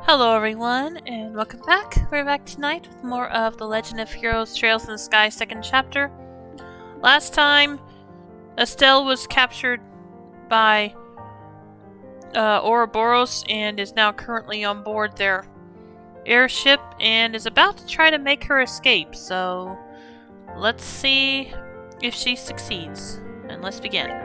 Hello everyone, and welcome back. We're back tonight with more of The Legend of Heroes Trails in the Sky 2nd chapter. Last time, Estelle was captured by Ouroboros and is now currently on board their airship and is about to try to make her escape, so let's see if she succeeds. And let's begin.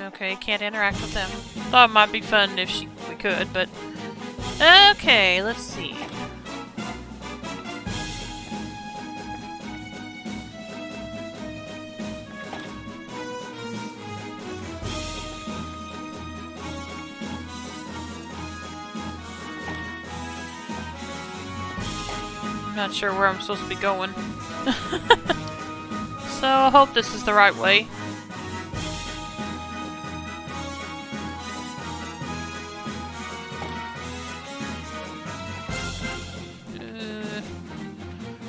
Okay, can't interact with them. Thought it might be fun if we could, but... Okay, let's see. I'm not sure where I'm supposed to be going. So I hope this is the right way.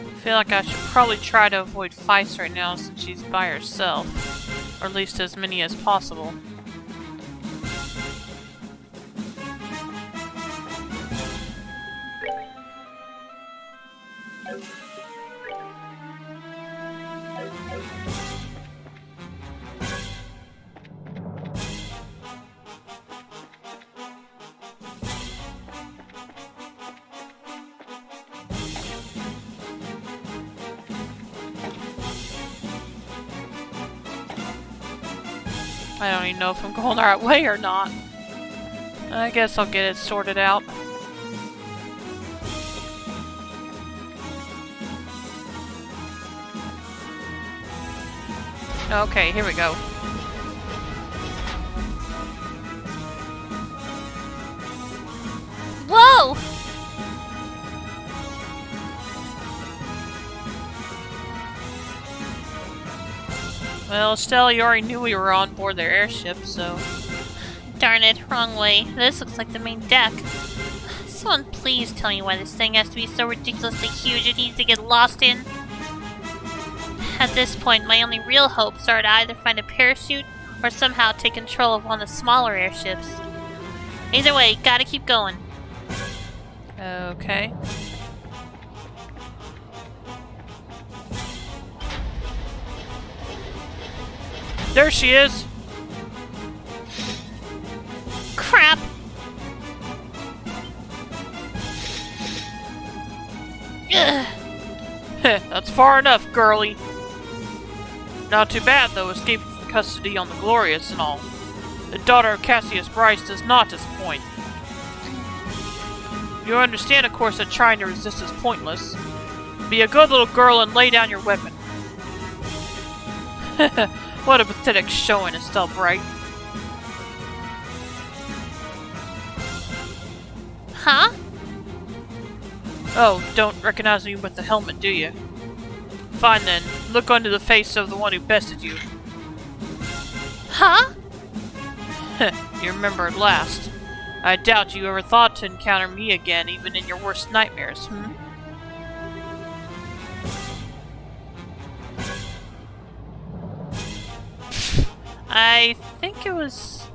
I feel like I should probably try to avoid fights right now since she's by herself. Or at least as many as possible. I don't even know if I'm going the right way or not. I guess I'll get it sorted out. Okay, here we go. Whoa! Well, Estelle, you already knew we were on board their airship, so... Darn it, wrong way. This looks like the main deck. Someone please tell me why this thing has to be so ridiculously huge it needs to get lost in. At this point, my only real hopes are to either find a parachute or somehow take control of one of the smaller airships. Either way, gotta keep going. Okay. There she is! Crap! Ugh. That's far enough, girlie. Not too bad, though, escaping from custody on the Glorious and all. The daughter of Cassius Bryce does not disappoint. You understand, of course, that trying to resist is pointless. Be a good little girl and lay down your weapon. What a pathetic showing, Estelle Bright. Huh? Oh, don't recognize me with the helmet, do you? Fine then, look onto the face of the one who bested you. Huh? You remember at last. I doubt you ever thought to encounter me again, even in your worst nightmares, hmm? I think it was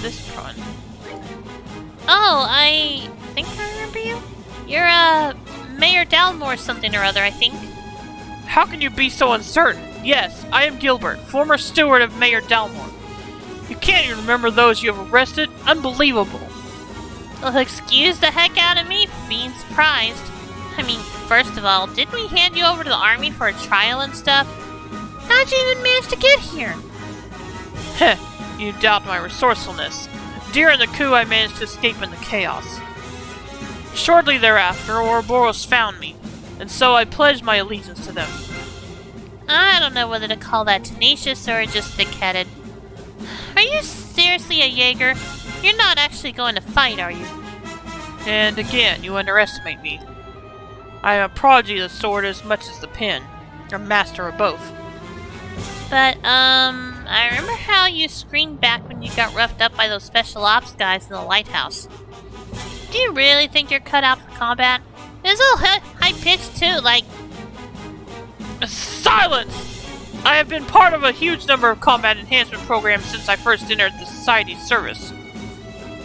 this one. Oh, I think I remember you. You're, Mayor Dalmore something or other, I think. How can you be so uncertain? Yes, I am Gilbert, former steward of Mayor Dalmore. You can't even remember those you have arrested? Unbelievable. Well, excuse the heck out of me for being surprised. I mean, first of all, didn't we hand you over to the army for a trial and stuff? How'd you even manage to get here? Heh, you doubt my resourcefulness. During the coup, I managed to escape in the chaos. Shortly thereafter, Ouroboros found me, and so I pledged my allegiance to them. I don't know whether to call that tenacious or just thick-headed. Are you seriously a Jaeger? You're not actually going to fight, are you? And again, you underestimate me. I am a prodigy of the sword as much as the pen. A master of both. But, I remember how you screamed back when you got roughed up by those special ops guys in the lighthouse. Do you really think you're cut out for combat? It's a little high-pitched too, like... Silence! I have been part of a huge number of combat enhancement programs since I first entered the Society's service.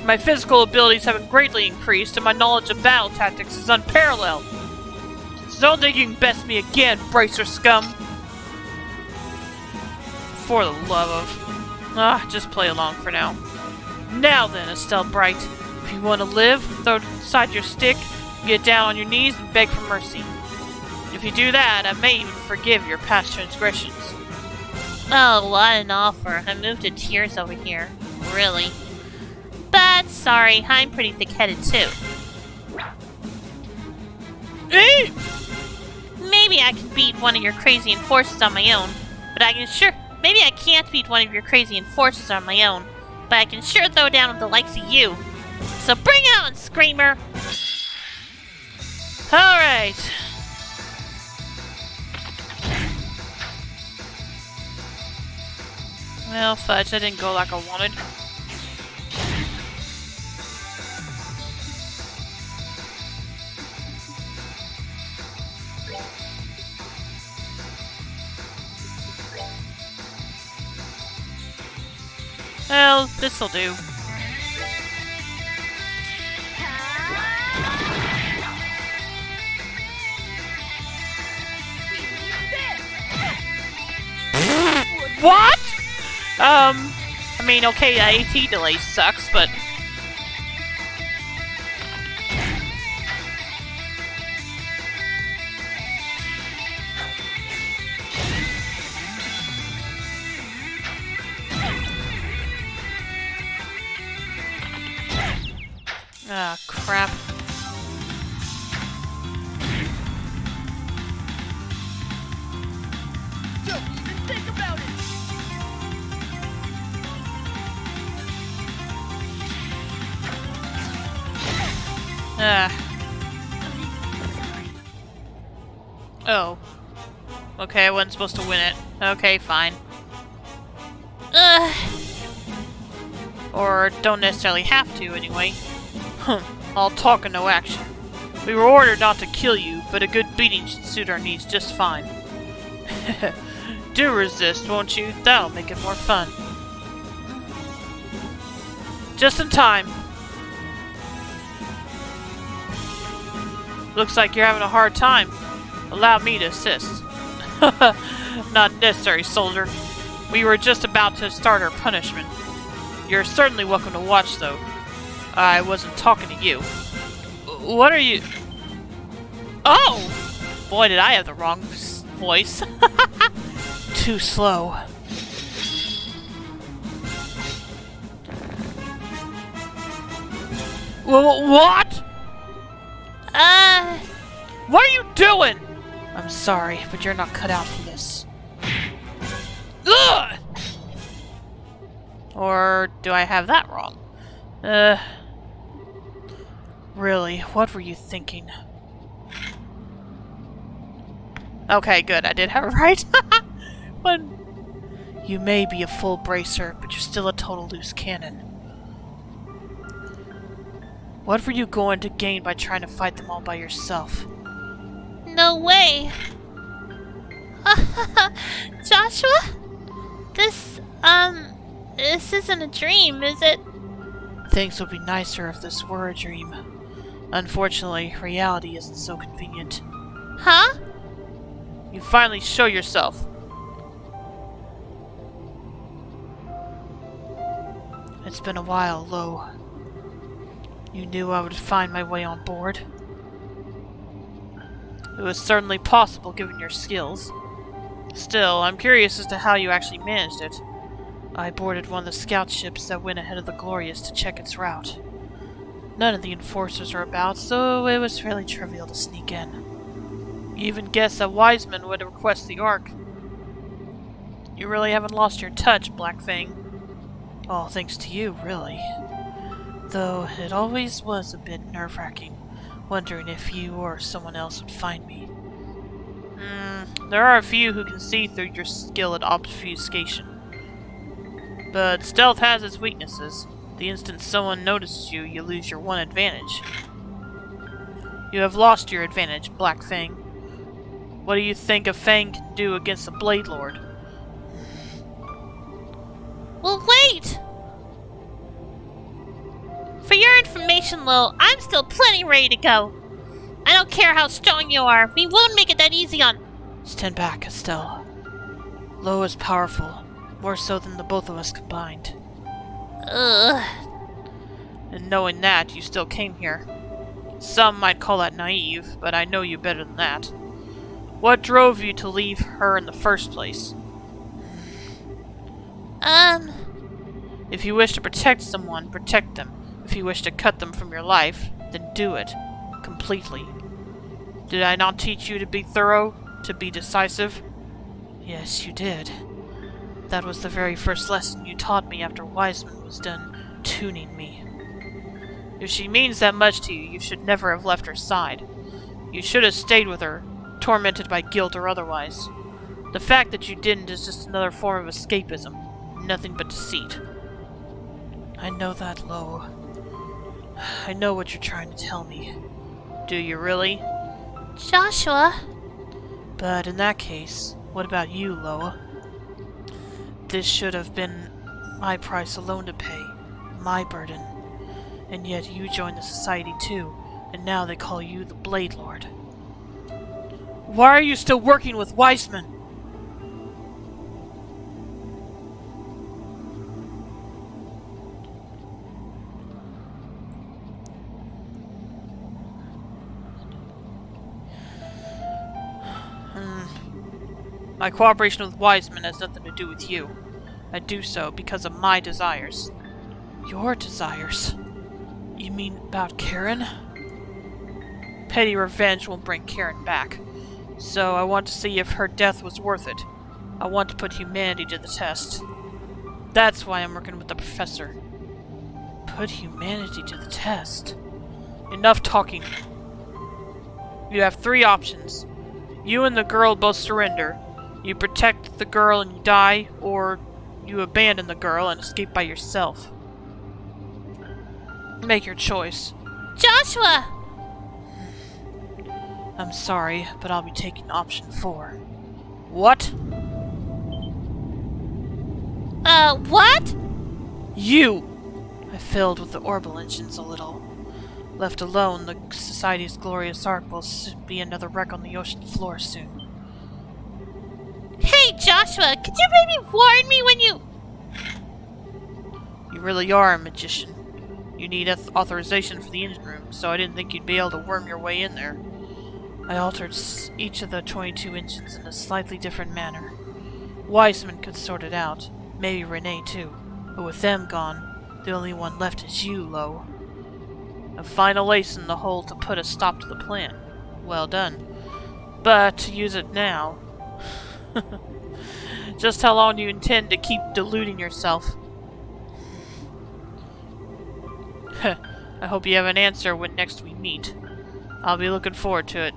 My physical abilities have greatly increased, and my knowledge of battle tactics is unparalleled. So don't think you can best me again, Bracer scum. For the love of... just play along for now. Now then, Estelle Bright, if you want to live, throw it aside your stick, get down on your knees, and beg for mercy. If you do that, I may even forgive your past transgressions. Oh, what an offer. I'm moved to tears over here. Really. But, sorry, I'm pretty thick-headed too. Hey! Maybe I can beat one of your crazy enforcers on my own, but I can sure... Maybe I can't beat one of your crazy enforcers on my own, but I can sure throw down with the likes of you. So bring it on, Screamer! Alright. Well, fudge, that didn't go like I wanted. Well, this'll do. What? I mean, okay, the AT delay sucks, but... Ah, crap. Don't even think about it! Oh. Okay, I wasn't supposed to win it. Okay, fine. Or don't necessarily have to, anyway. All talk and no action. We were ordered not to kill you, but a good beating should suit our needs just fine. Do resist, won't you? That'll make it more fun. Just in time. Looks like you're having a hard time. Allow me to assist. Not necessary, soldier. We were just about to start our punishment. You're certainly welcome to watch, though. I wasn't talking to you. What are you... Oh! Boy, did I have the wrong voice. Too slow. What? What are you doing? I'm sorry, but you're not cut out for this. Ugh! Or do I have that wrong? Really, what were you thinking? Okay, good, I did have it right. But you may be a full bracer, but you're still a total loose cannon. What were you going to gain by trying to fight them all by yourself? No way! Joshua? This isn't a dream, is it? Things would be nicer if this were a dream. Unfortunately, reality isn't so convenient. Huh? You finally show yourself. It's been a while, Lo. You knew I would find my way on board. It was certainly possible given your skills. Still, I'm curious as to how you actually managed it. I boarded one of the scout ships that went ahead of the Glorious to check its route. None of the enforcers are about, so it was fairly trivial to sneak in. You even guessed that Wiseman would request the Ark. You really haven't lost your touch, Blackfang. All thanks to you, really. Though it always was a bit nerve-wracking, wondering if you or someone else would find me. There are a few who can see through your skill at obfuscation. But stealth has its weaknesses. The instant someone notices you, you lose your one advantage. You have lost your advantage, Black Fang. What do you think a Fang can do against a Blade Lord? Well, wait! For your information, Lo, I'm still plenty ready to go. I don't care how strong you are. We won't make it that easy on... Stand back, Estelle. Lo is powerful, more so than the both of us combined. Ugh. And knowing that, you still came here. Some might call that naive, but I know you better than that. What drove you to leave her in the first place? If If you wish to protect someone, protect them. If you wish to cut them from your life, then do it. Completely. Did I not teach you to be thorough? To be decisive? Yes, you did. That was the very first lesson you taught me after Wiseman was done tuning me. If she means that much to you, you should never have left her side. You should have stayed with her, tormented by guilt or otherwise. The fact that you didn't is just another form of escapism. Nothing but deceit. I know that, Lo. I know what you're trying to tell me. Do you really? Joshua... But in that case, what about you, Loa? This should have been my price alone to pay, my burden. And yet you joined the society too, and now they call you the Blade Lord. Why are you still working with Wiseman? My cooperation with Wiseman has nothing to do with you. I do so because of my desires. Your desires? You mean about Karen? Petty revenge won't bring Karen back. So I want to see if her death was worth it. I want to put humanity to the test. That's why I'm working with the professor. Put humanity to the test? Enough talking. You have 3 options. You and the girl both surrender. You protect the girl and you die, or you abandon the girl and escape by yourself. Make your choice. Joshua! I'm sorry, but I'll be taking option 4. What? What? You! I filled with the orbital engines a little. Left alone, the Society's glorious ark will be another wreck on the ocean floor soon. Hey, Joshua, could you maybe warn me when you... You really are a magician. You need authorization for the engine room, so I didn't think you'd be able to worm your way in there. I altered each of the 22 engines in a slightly different manner. Wiseman could sort it out, maybe Renee too, but with them gone, the only one left is you, Lo. A final ace in the hole to put a stop to the plan. Well done. But to use it now... Just how long do you intend to keep deluding yourself? I hope you have an answer when next we meet. I'll be looking forward to it.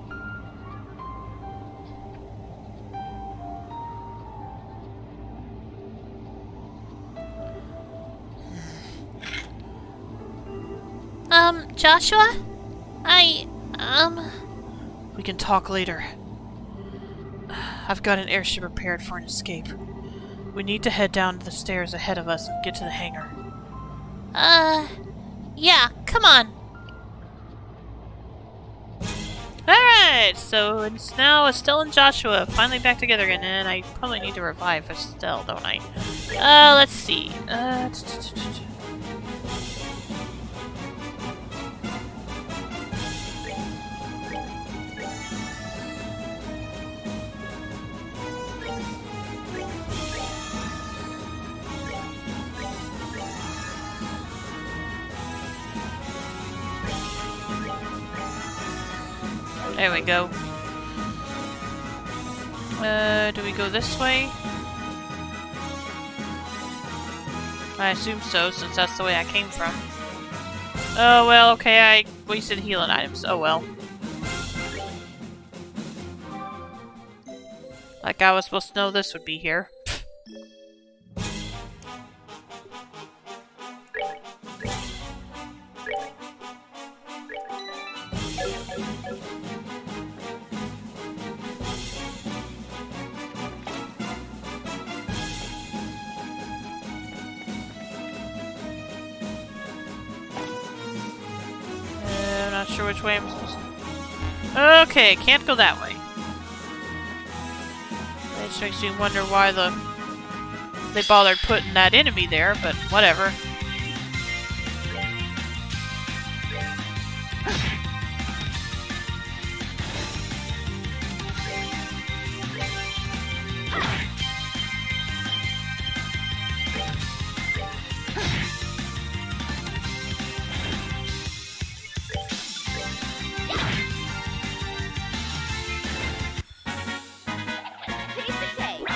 Joshua? We can talk later. I've got an airship prepared for an escape. We need to head down to the stairs ahead of us and get to the hangar. Yeah, come on. Alright, so it's now Estelle and Joshua finally back together again, and I probably need to revive Estelle, don't I? Let's see. There we go. Do we go this way? I assume so, since that's the way I came from. Oh, well, okay, I wasted healing items. Oh, well. Like I was supposed to know this would be here. sure which way I'm supposed to... Okay, can't go that way. That just makes me wonder why they bothered putting that enemy there, but whatever. Piece of cake.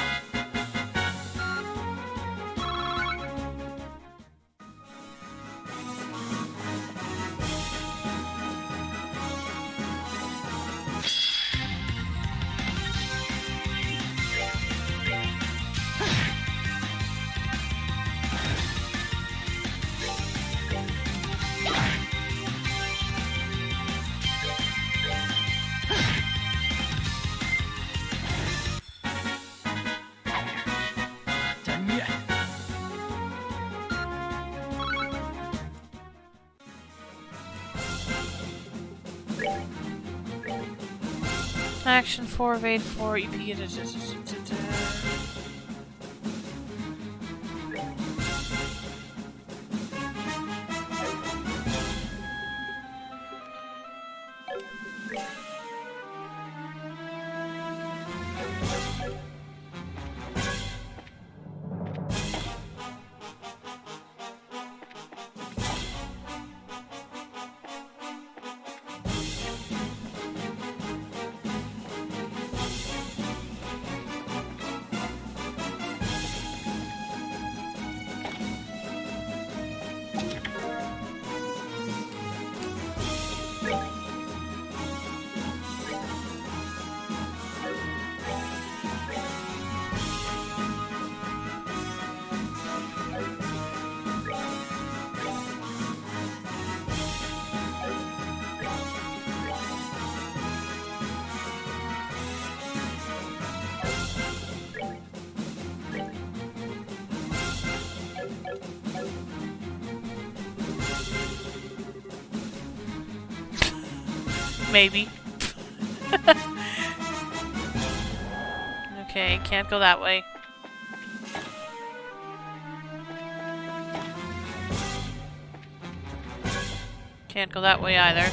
Done yet. Action 4, evade 4, EP. Maybe. Okay, can't go that way. Can't go that way either.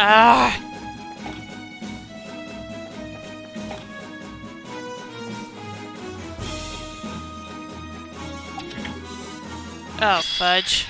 Ah! Oh, fudge.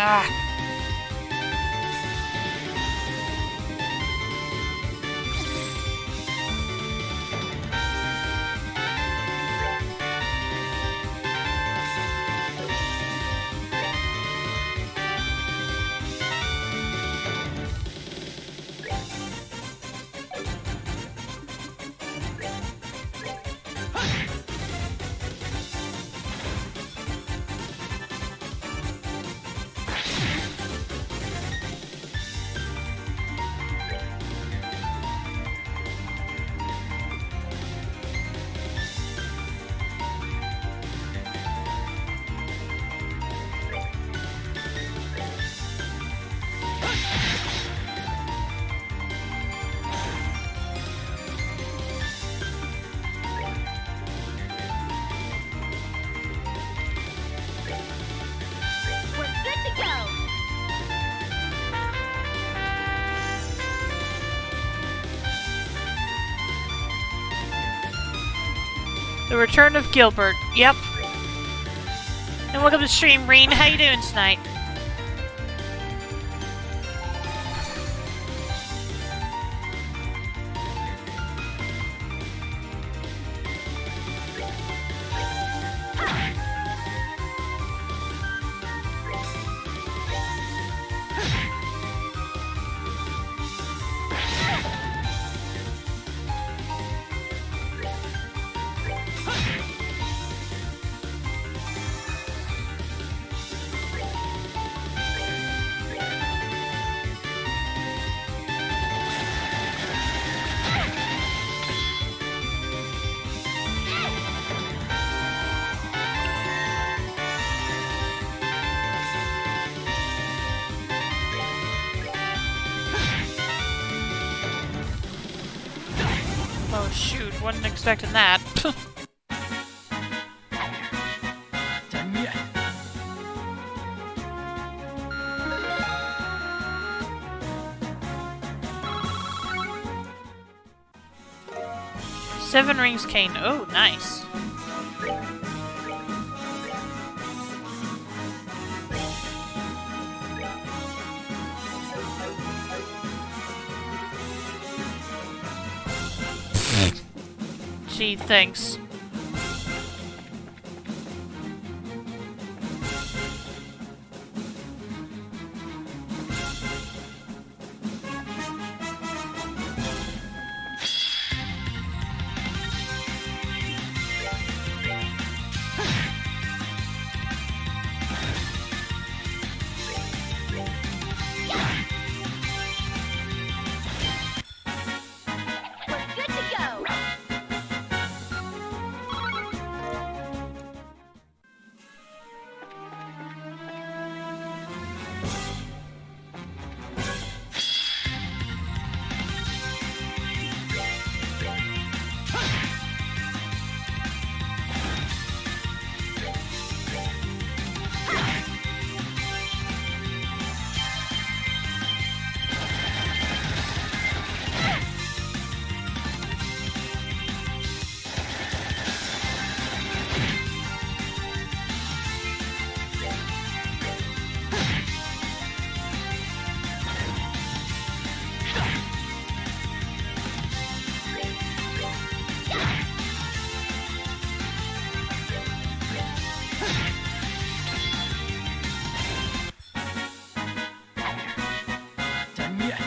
Ah. The return of Gilbert. Yep. And welcome to the stream, Reen. How you doing tonight? Oh shoot, wasn't expecting that. Done yet. Seven Rings Cane. Oh, nice. Gee, thanks. We're good to go. Done yet.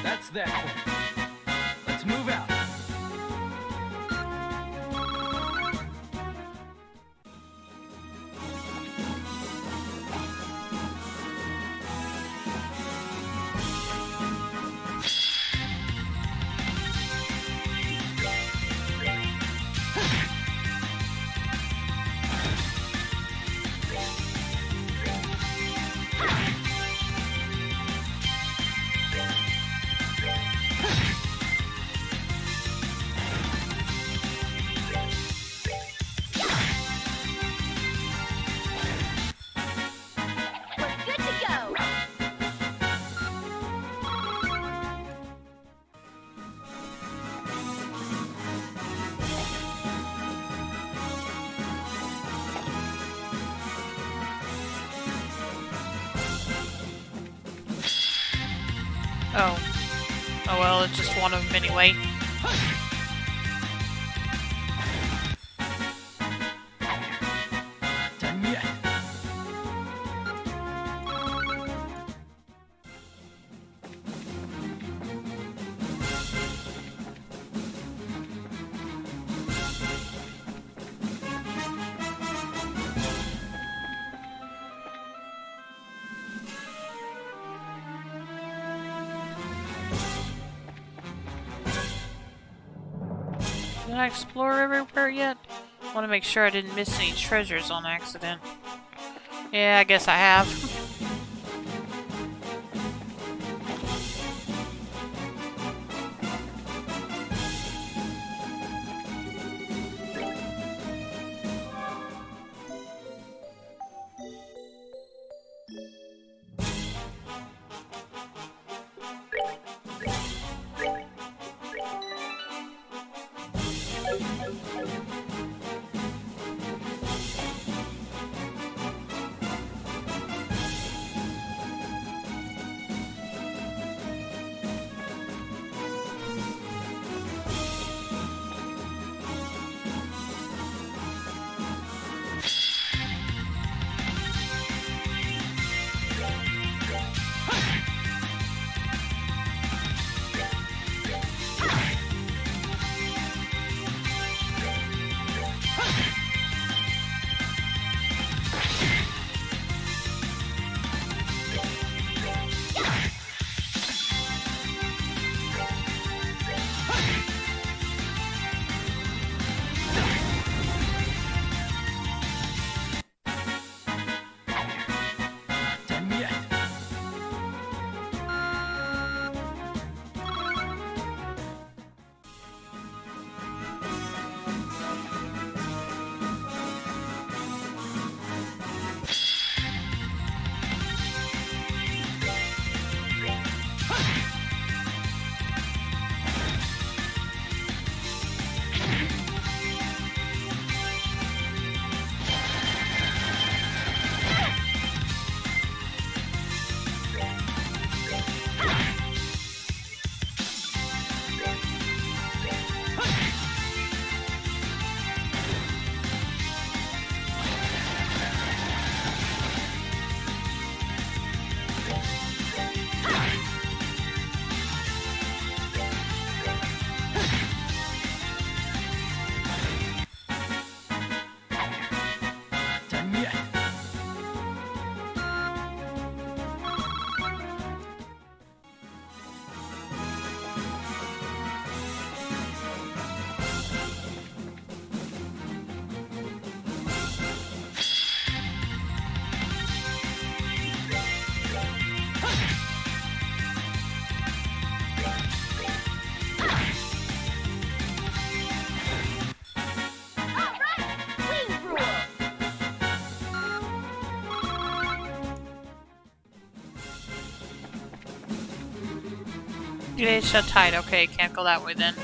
That's that. Let's move out. Oh well, it's just one of them anyway. Done yet. Did I explore everywhere yet? I want to make sure I didn't miss any treasures on accident. Yeah, I guess I have. Done yet. Done yet. All right, Queen Rule. It's shut tight. Okay, can't go that way then.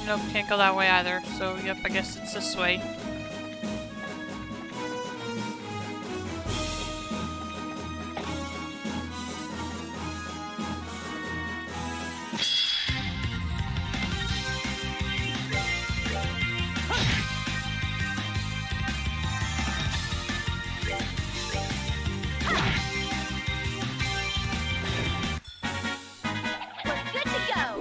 Nope, can't go that way either. So, yep, I guess it's this way. We're good to go.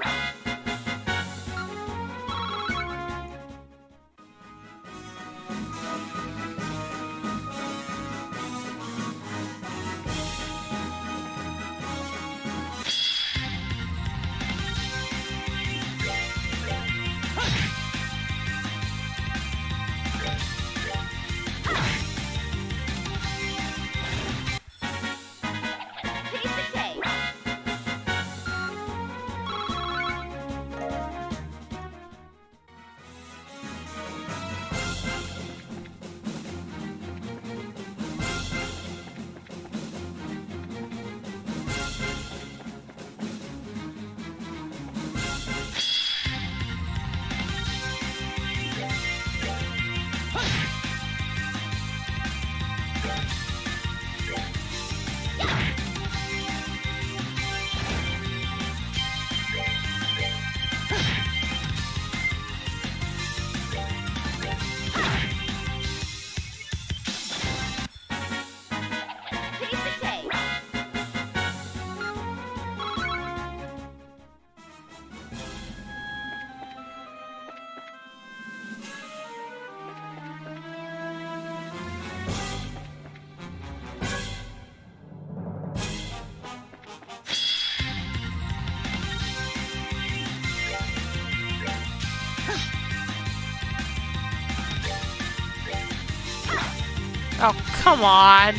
Oh, come on.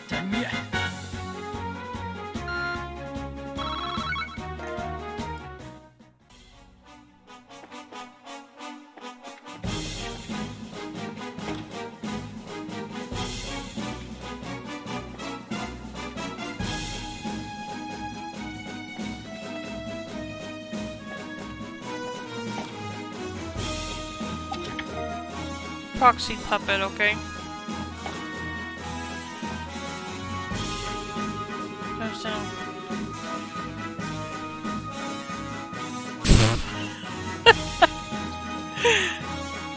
Done yet. Proxy puppet, okay. No sound.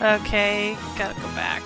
Okay, gotta go back.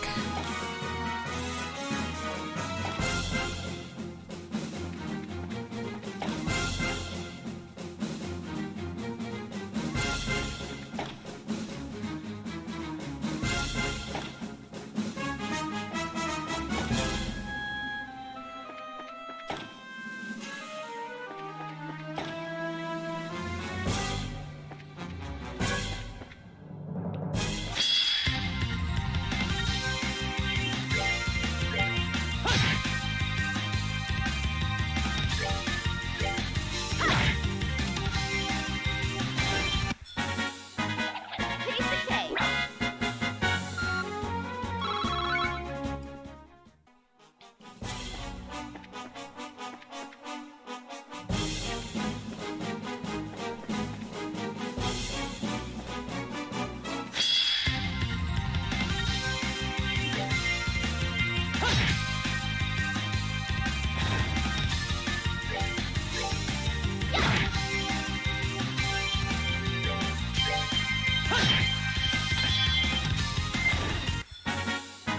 Piece of cake.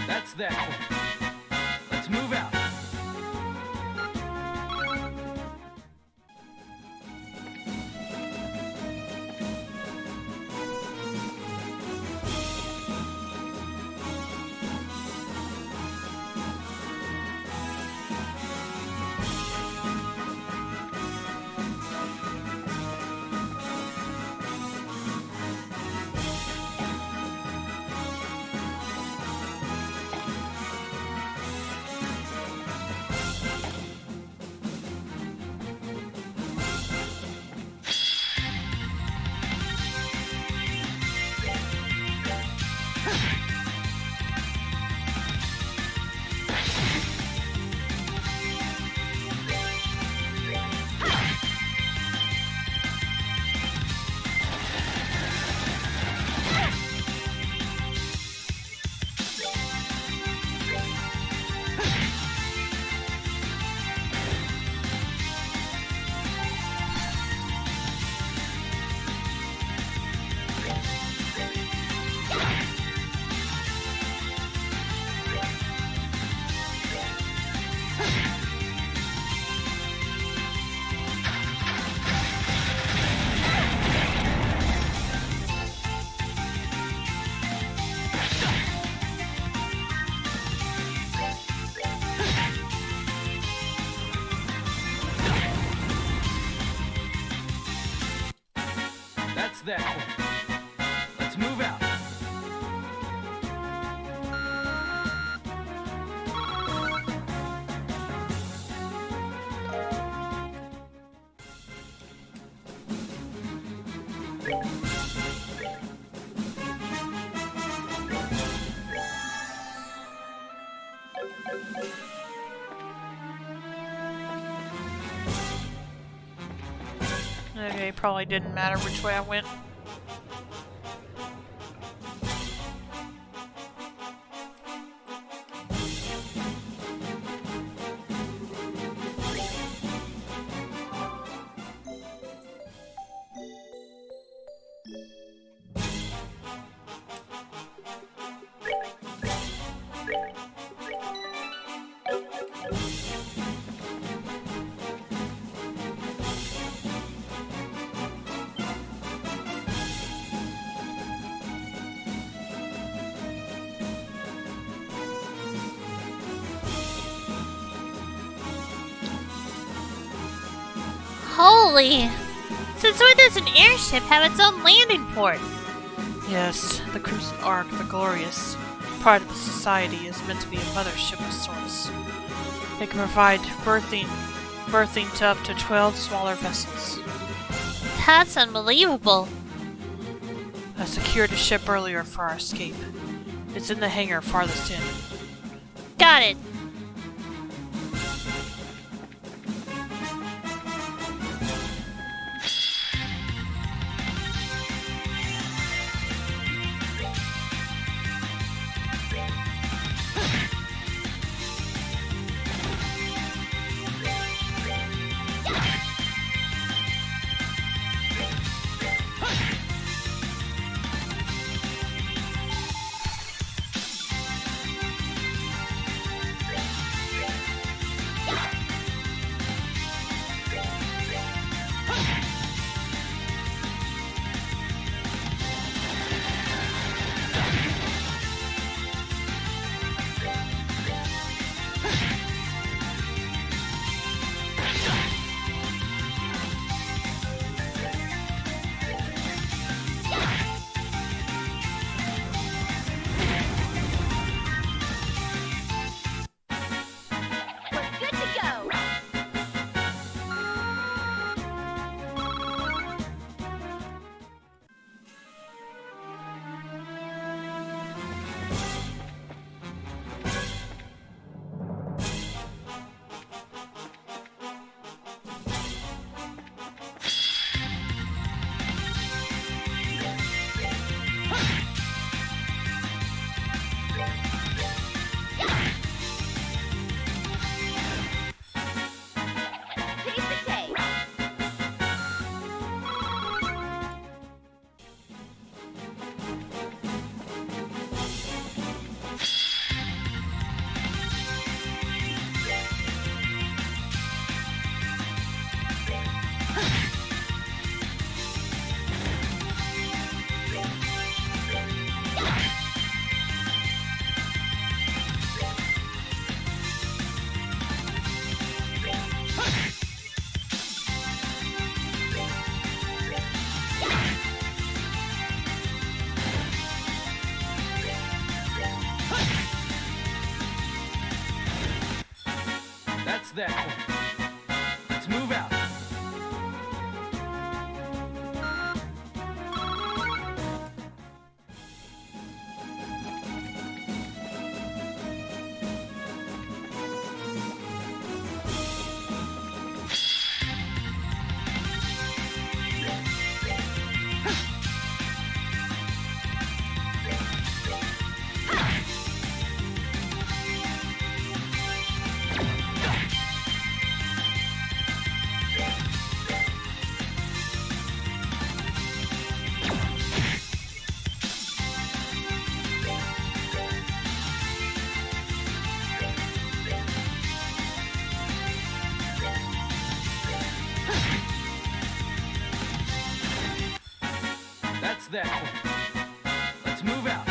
That's that. Let's move out. That's that. Let's move out. Okay, probably didn't matter which way I went. Holy! Since when does an airship have its own landing port? Yes, the Crimson Ark, the Glorious, part of the Society, is meant to be a mothership of sorts. It can provide birthing to up to 12 smaller vessels. That's unbelievable. I secured a ship earlier for our escape. It's in the hangar farthest in. Got it. We're good to go. Piece of cake. That's that. Let's move out. That's that. Let's move out.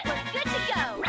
We're good to go.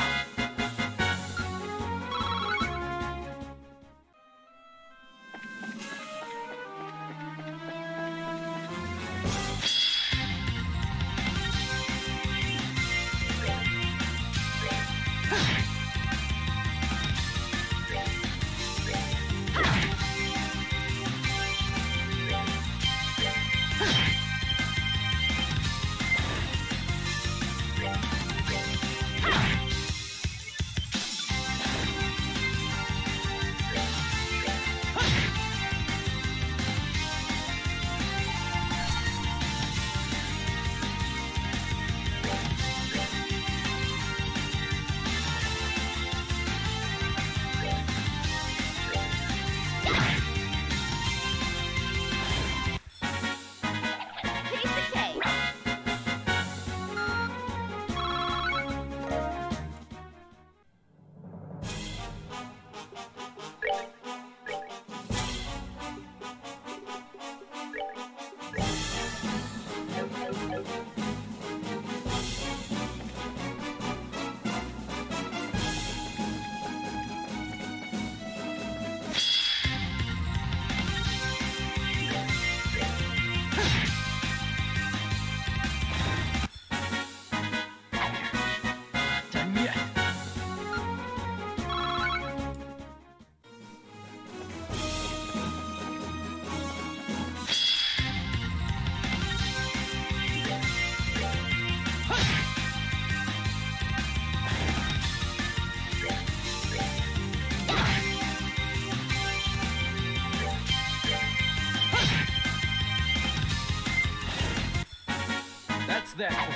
That's that point.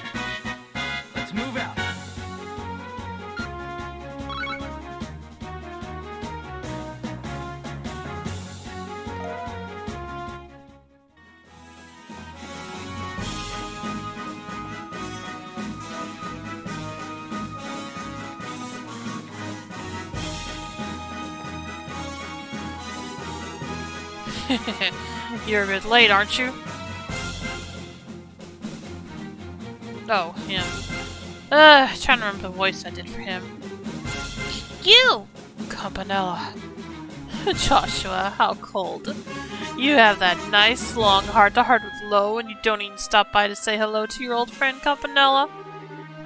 Let's move out. You're a bit late, aren't you? Oh, him. Trying to remember the voice I did for him. You! Campanella. Joshua, how cold. You have that nice, long heart-to-heart with Lo, and you don't even stop by to say hello to your old friend Campanella?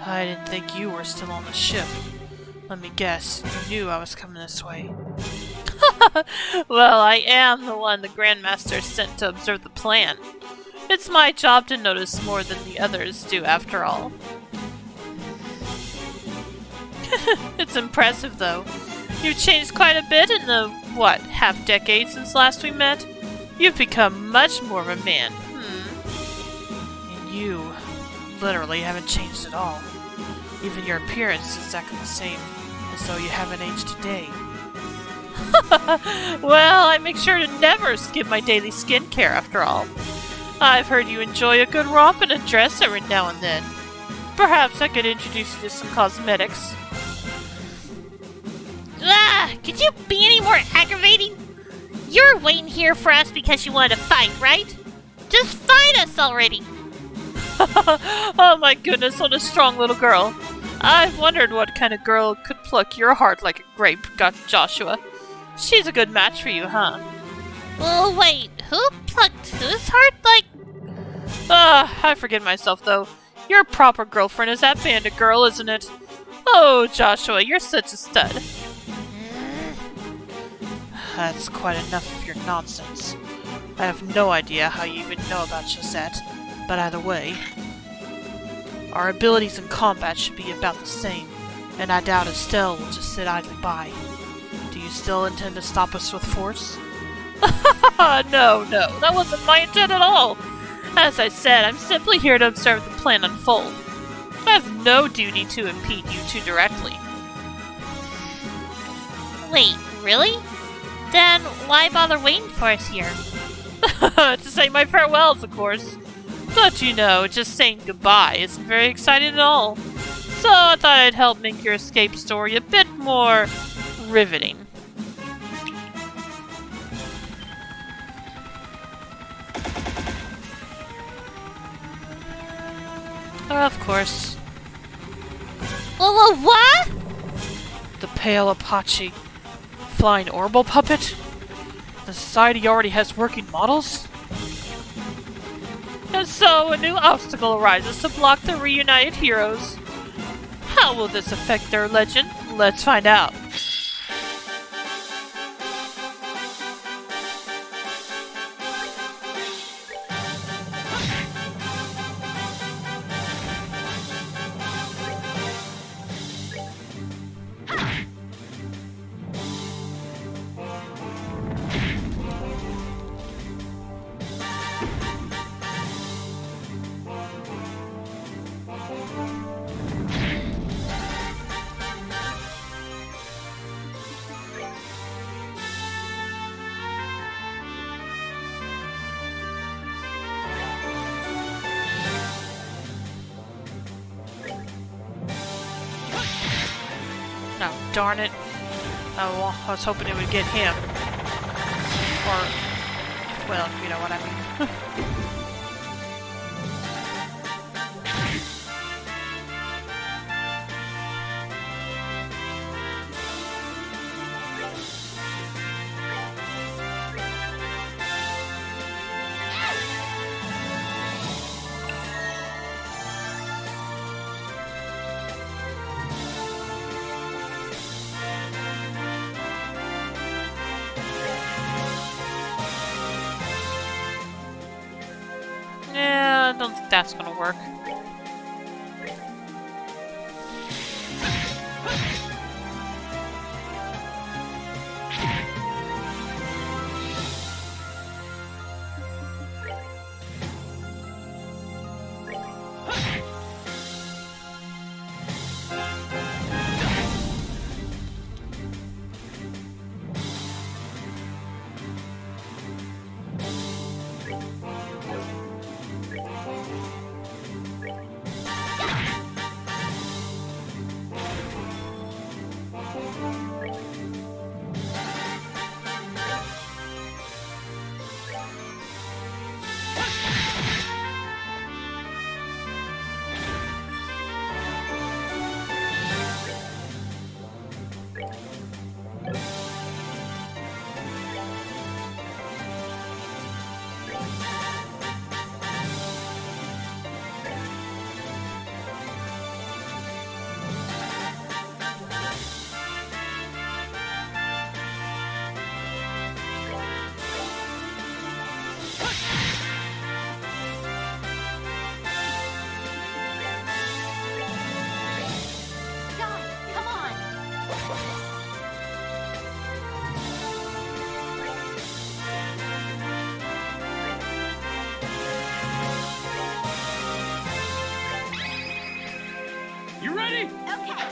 I didn't think you were still on the ship. Let me guess, you knew I was coming this way. Well, I am the one the Grandmaster sent to observe the plan. It's my job to notice more than the others do, after all. It's impressive, though. You've changed quite a bit in the, what, half-decade since last we met? You've become much more of a man. And you literally haven't changed at all. Even your appearance is exactly the same, as though you haven't aged a day. Well, I make sure to never skip my daily skincare, after all. I've heard you enjoy a good romp and a dress every now and then. Perhaps I could introduce you to some cosmetics. Could you be any more aggravating? You're waiting here for us because you wanted to fight, right? Just fight us already! Oh my goodness, what a strong little girl. I've wondered what kind of girl could pluck your heart like a grape, Joshua. She's a good match for you, huh? Oh, wait, who plucked whose heart? Like... I forget myself, though. Your proper girlfriend is that bandit girl, isn't it? Oh, Joshua, you're such a stud. That's quite enough of your nonsense. I have no idea how you even know about Josette, but either way, our abilities in combat should be about the same, and I doubt Estelle will just sit idly by. Do you still intend to stop us with force? No, that wasn't my intent at all. As I said, I'm simply here to observe the plan unfold. I have no duty to impede you too directly. Wait, really? Then why bother waiting for us here? To say my farewells, of course. But you know, just saying goodbye isn't very exciting at all. So I thought I'd help make your escape story a bit more riveting. Of course. What? The pale Apache. Flying orbital puppet? The society already has working models? And so a new obstacle arises to block the reunited heroes. How will this affect their legend? Let's find out. No, darn it. Oh, I was hoping it would get him. Or, well, you know what I mean. Yeah, I don't think that's gonna work. Guys, come on. You ready? Okay.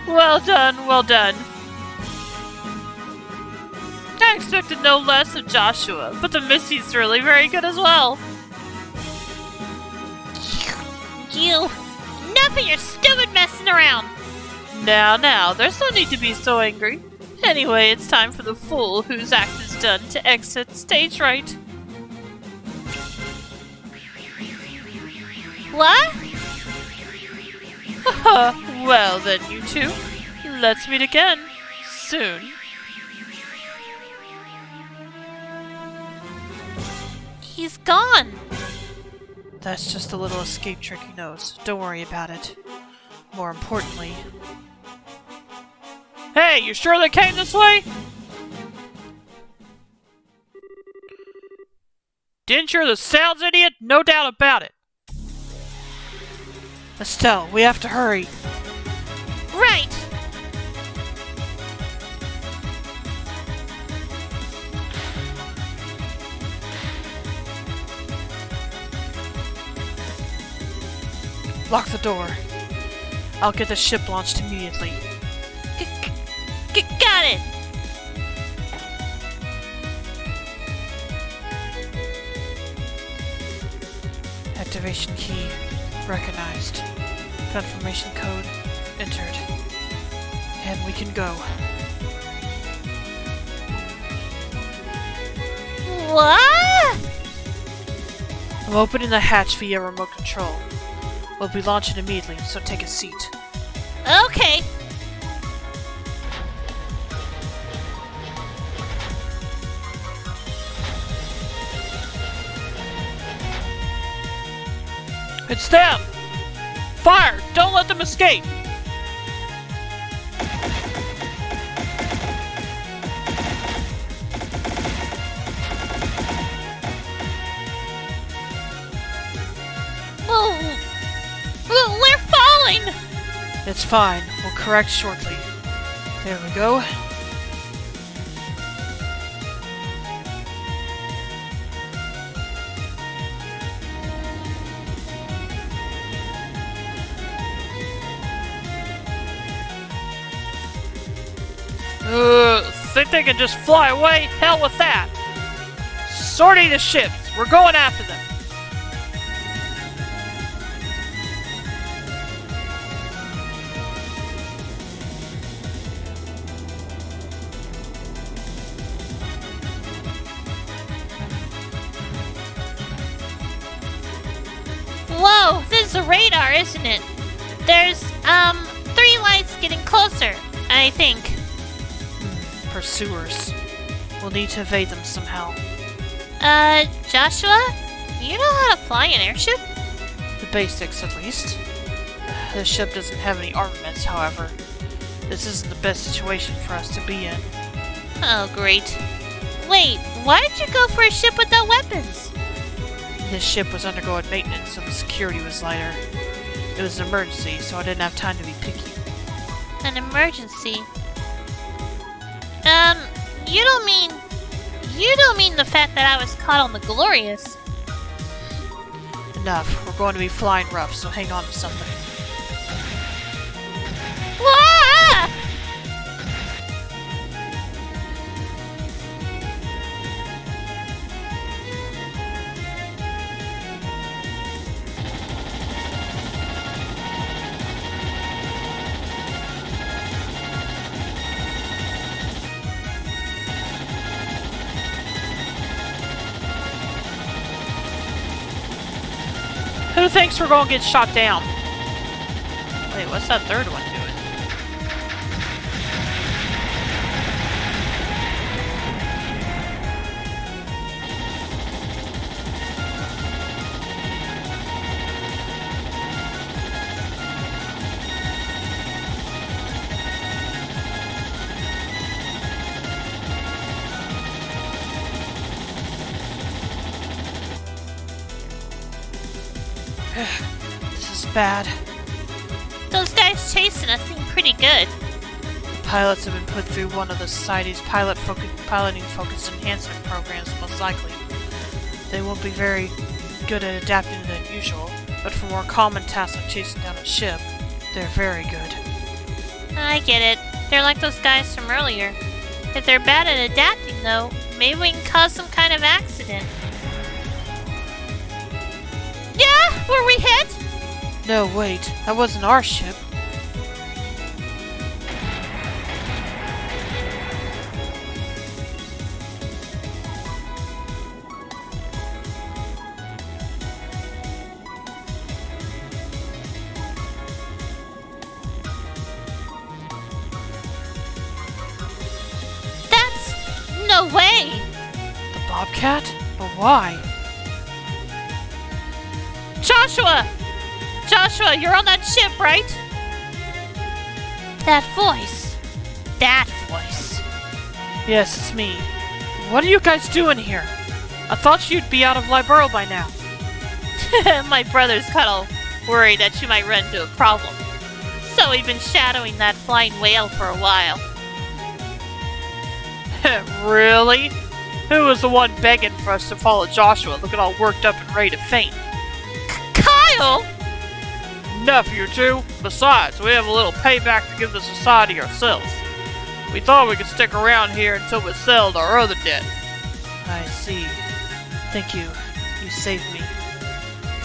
Well done, well done. I expected no less of Joshua, but the Missy's really very good as well. You! Enough of your stupid messing around! Now, there's no need to be so angry. Anyway, it's time for the fool whose act is done to exit stage right. What? Well then, you two. Let's meet again. Soon. He's gone! That's just a little escape trick he knows. Don't worry about it. More importantly... Hey, you sure they came this way? Didn't hear the sounds, idiot? No doubt about it. Estelle, we have to hurry. Right! Lock the door. I'll get the ship launched immediately. Got it! Activation key recognized. Confirmation code entered. And we can go. What? I'm opening the hatch via remote control. We'll be launching immediately, so take a seat. Okay. It's them! Fire! Don't let them escape! Oh, we're falling! It's fine. We'll correct shortly. There we go. Think they can just fly away? Hell with that! Sortie the ships! We're going after them! Whoa, this is a radar, isn't it? There's, 3 lights getting closer, I think. Pursuers. We'll need to evade them somehow. Joshua? You know how to fly an airship? The basics, at least. The ship doesn't have any armaments, however. This isn't the best situation for us to be in. Oh, great. Wait, why did you go for a ship without weapons? This ship was undergoing maintenance, so the security was lighter. It was an emergency, so I didn't have time to be picky. An emergency? You don't mean the fact that I was caught on the Glorious. Enough. We're going to be flying rough, so hang on to something. Wah! Who thinks we're gonna get shot down? Wait, what's that third one doing? This is bad. Those guys chasing us seem pretty good. The pilots have been put through one of the Society's piloting focused enhancement programs, most likely. They won't be very good at adapting to the unusual, but for more common tasks like chasing down a ship, they're very good. I get it. They're like those guys from earlier. If they're bad at adapting, though, maybe we can cause some kind of accident. Yeah? Were we hit? No, wait. That wasn't our ship. No way! The Bobcat? But why? Joshua! Joshua, you're on that ship, right? That voice. That voice. Yes, it's me. What are you guys doing here? I thought you'd be out of Liberl by now. My brother's kind of worried that you might run into a problem. So we've been shadowing that flying whale for a while. Really? Who was the one begging for us to follow Joshua, looking all worked up and ready to faint? Kyle! Enough, you two. Besides, we have a little payback to give the society ourselves. We thought we could stick around here until we settled our other debt. I see. Thank you. You saved me.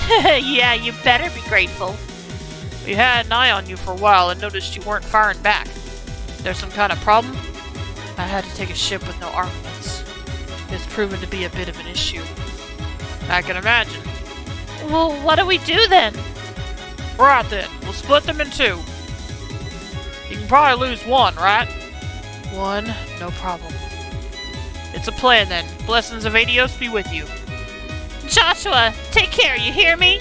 Yeah, you better be grateful. We had an eye on you for a while and noticed you weren't firing back. There's some kind of problem? I had to take a ship with no armaments. It's proven to be a bit of an issue. I can imagine. Well, what do we do then? Right then, we'll split them in two. You can probably lose one, right? One, no problem. It's a plan then. Blessings of Adios be with you. Joshua, take care, you hear me?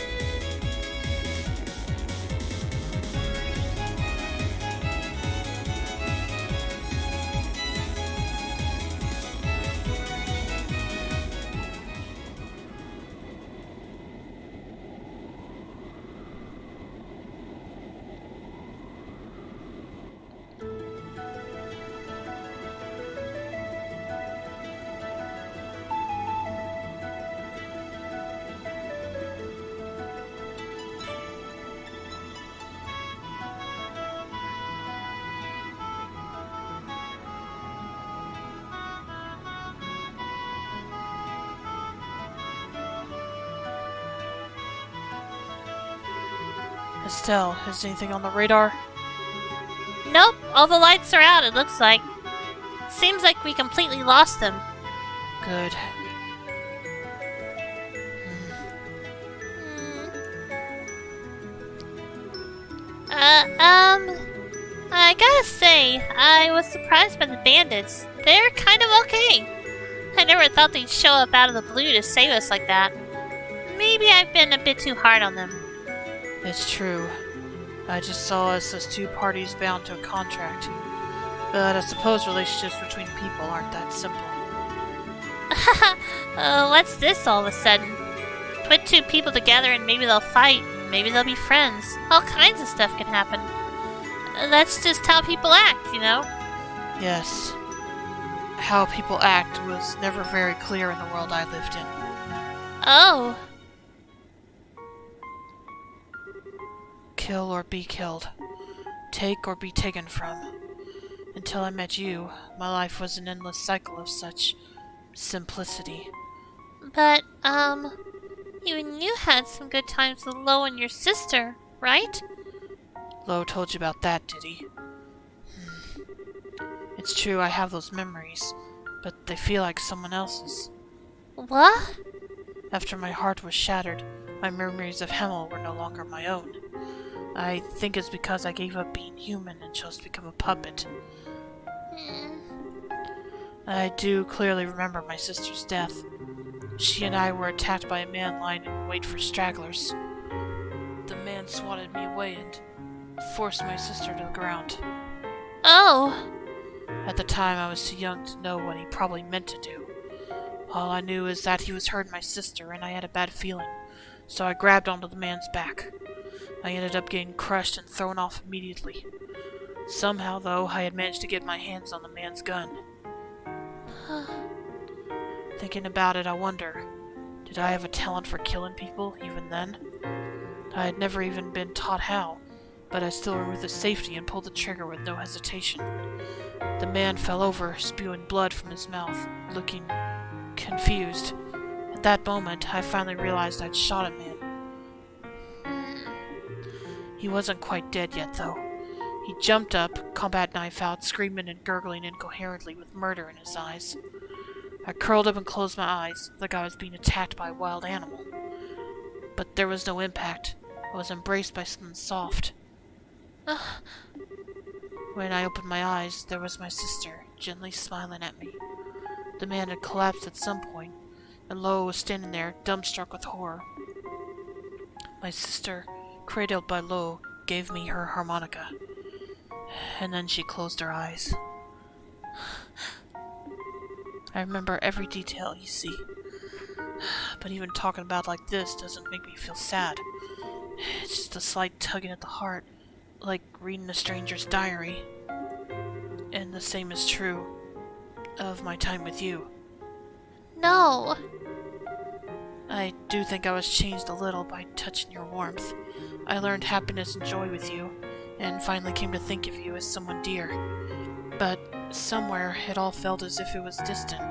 Estelle, is anything on the radar? Nope, all the lights are out, it looks like. Seems like we completely lost them. Good. I gotta say, I was surprised by the bandits. They're kind of okay. I never thought they'd show up out of the blue to save us like that. Maybe I've been a bit too hard on them. It's true. I just saw us as two parties bound to a contract. But I suppose relationships between people aren't that simple. What's this all of a sudden? Put two people together and maybe they'll fight, maybe they'll be friends. All kinds of stuff can happen. That's just how people act, you know? Yes. How people act was never very clear in the world I lived in. Oh. Kill or be killed. Take or be taken from. Until I met you, my life was an endless cycle of such simplicity. But, even you had some good times with Lo and your sister, right? Lo told you about that, did he? It's true I have those memories, but they feel like someone else's. What? After my heart was shattered, my memories of Hemel were no longer my own. I think it's because I gave up being human and chose to become a puppet. I do clearly remember my sister's death. She and I were attacked by a man lying in wait for stragglers. The man swatted me away and forced my sister to the ground. Oh. At the time, I was too young to know what he probably meant to do. All I knew is that he was hurting my sister, and I had a bad feeling, so I grabbed onto the man's back. I ended up getting crushed and thrown off immediately. Somehow, though, I had managed to get my hands on the man's gun. Thinking about it, I wonder, did I have a talent for killing people even then? I had never even been taught how. but I still removed the safety and pulled the trigger with no hesitation. The man fell over, spewing blood from his mouth, looking confused. At that moment, I finally realized I'd shot a man. He wasn't quite dead yet, though. He jumped up, combat knife out, screaming and gurgling incoherently with murder in his eyes. I curled up and closed my eyes, like I was being attacked by a wild animal. But there was no impact. I was embraced by something soft. When I opened my eyes, there was my sister, gently smiling at me. The man had collapsed at some point, and Lo was standing there, dumbstruck with horror. My sister, cradled by Lo, gave me her harmonica. And then she closed her eyes. I remember every detail, you see. But even talking about it like this doesn't make me feel sad. It's just a slight tugging at the heart, like reading a stranger's diary. And the same is true of my time with you. No. I do think I was changed a little by touching your warmth. I learned happiness and joy with you, and finally came to think of you as someone dear. But somewhere it all felt as if it was distant.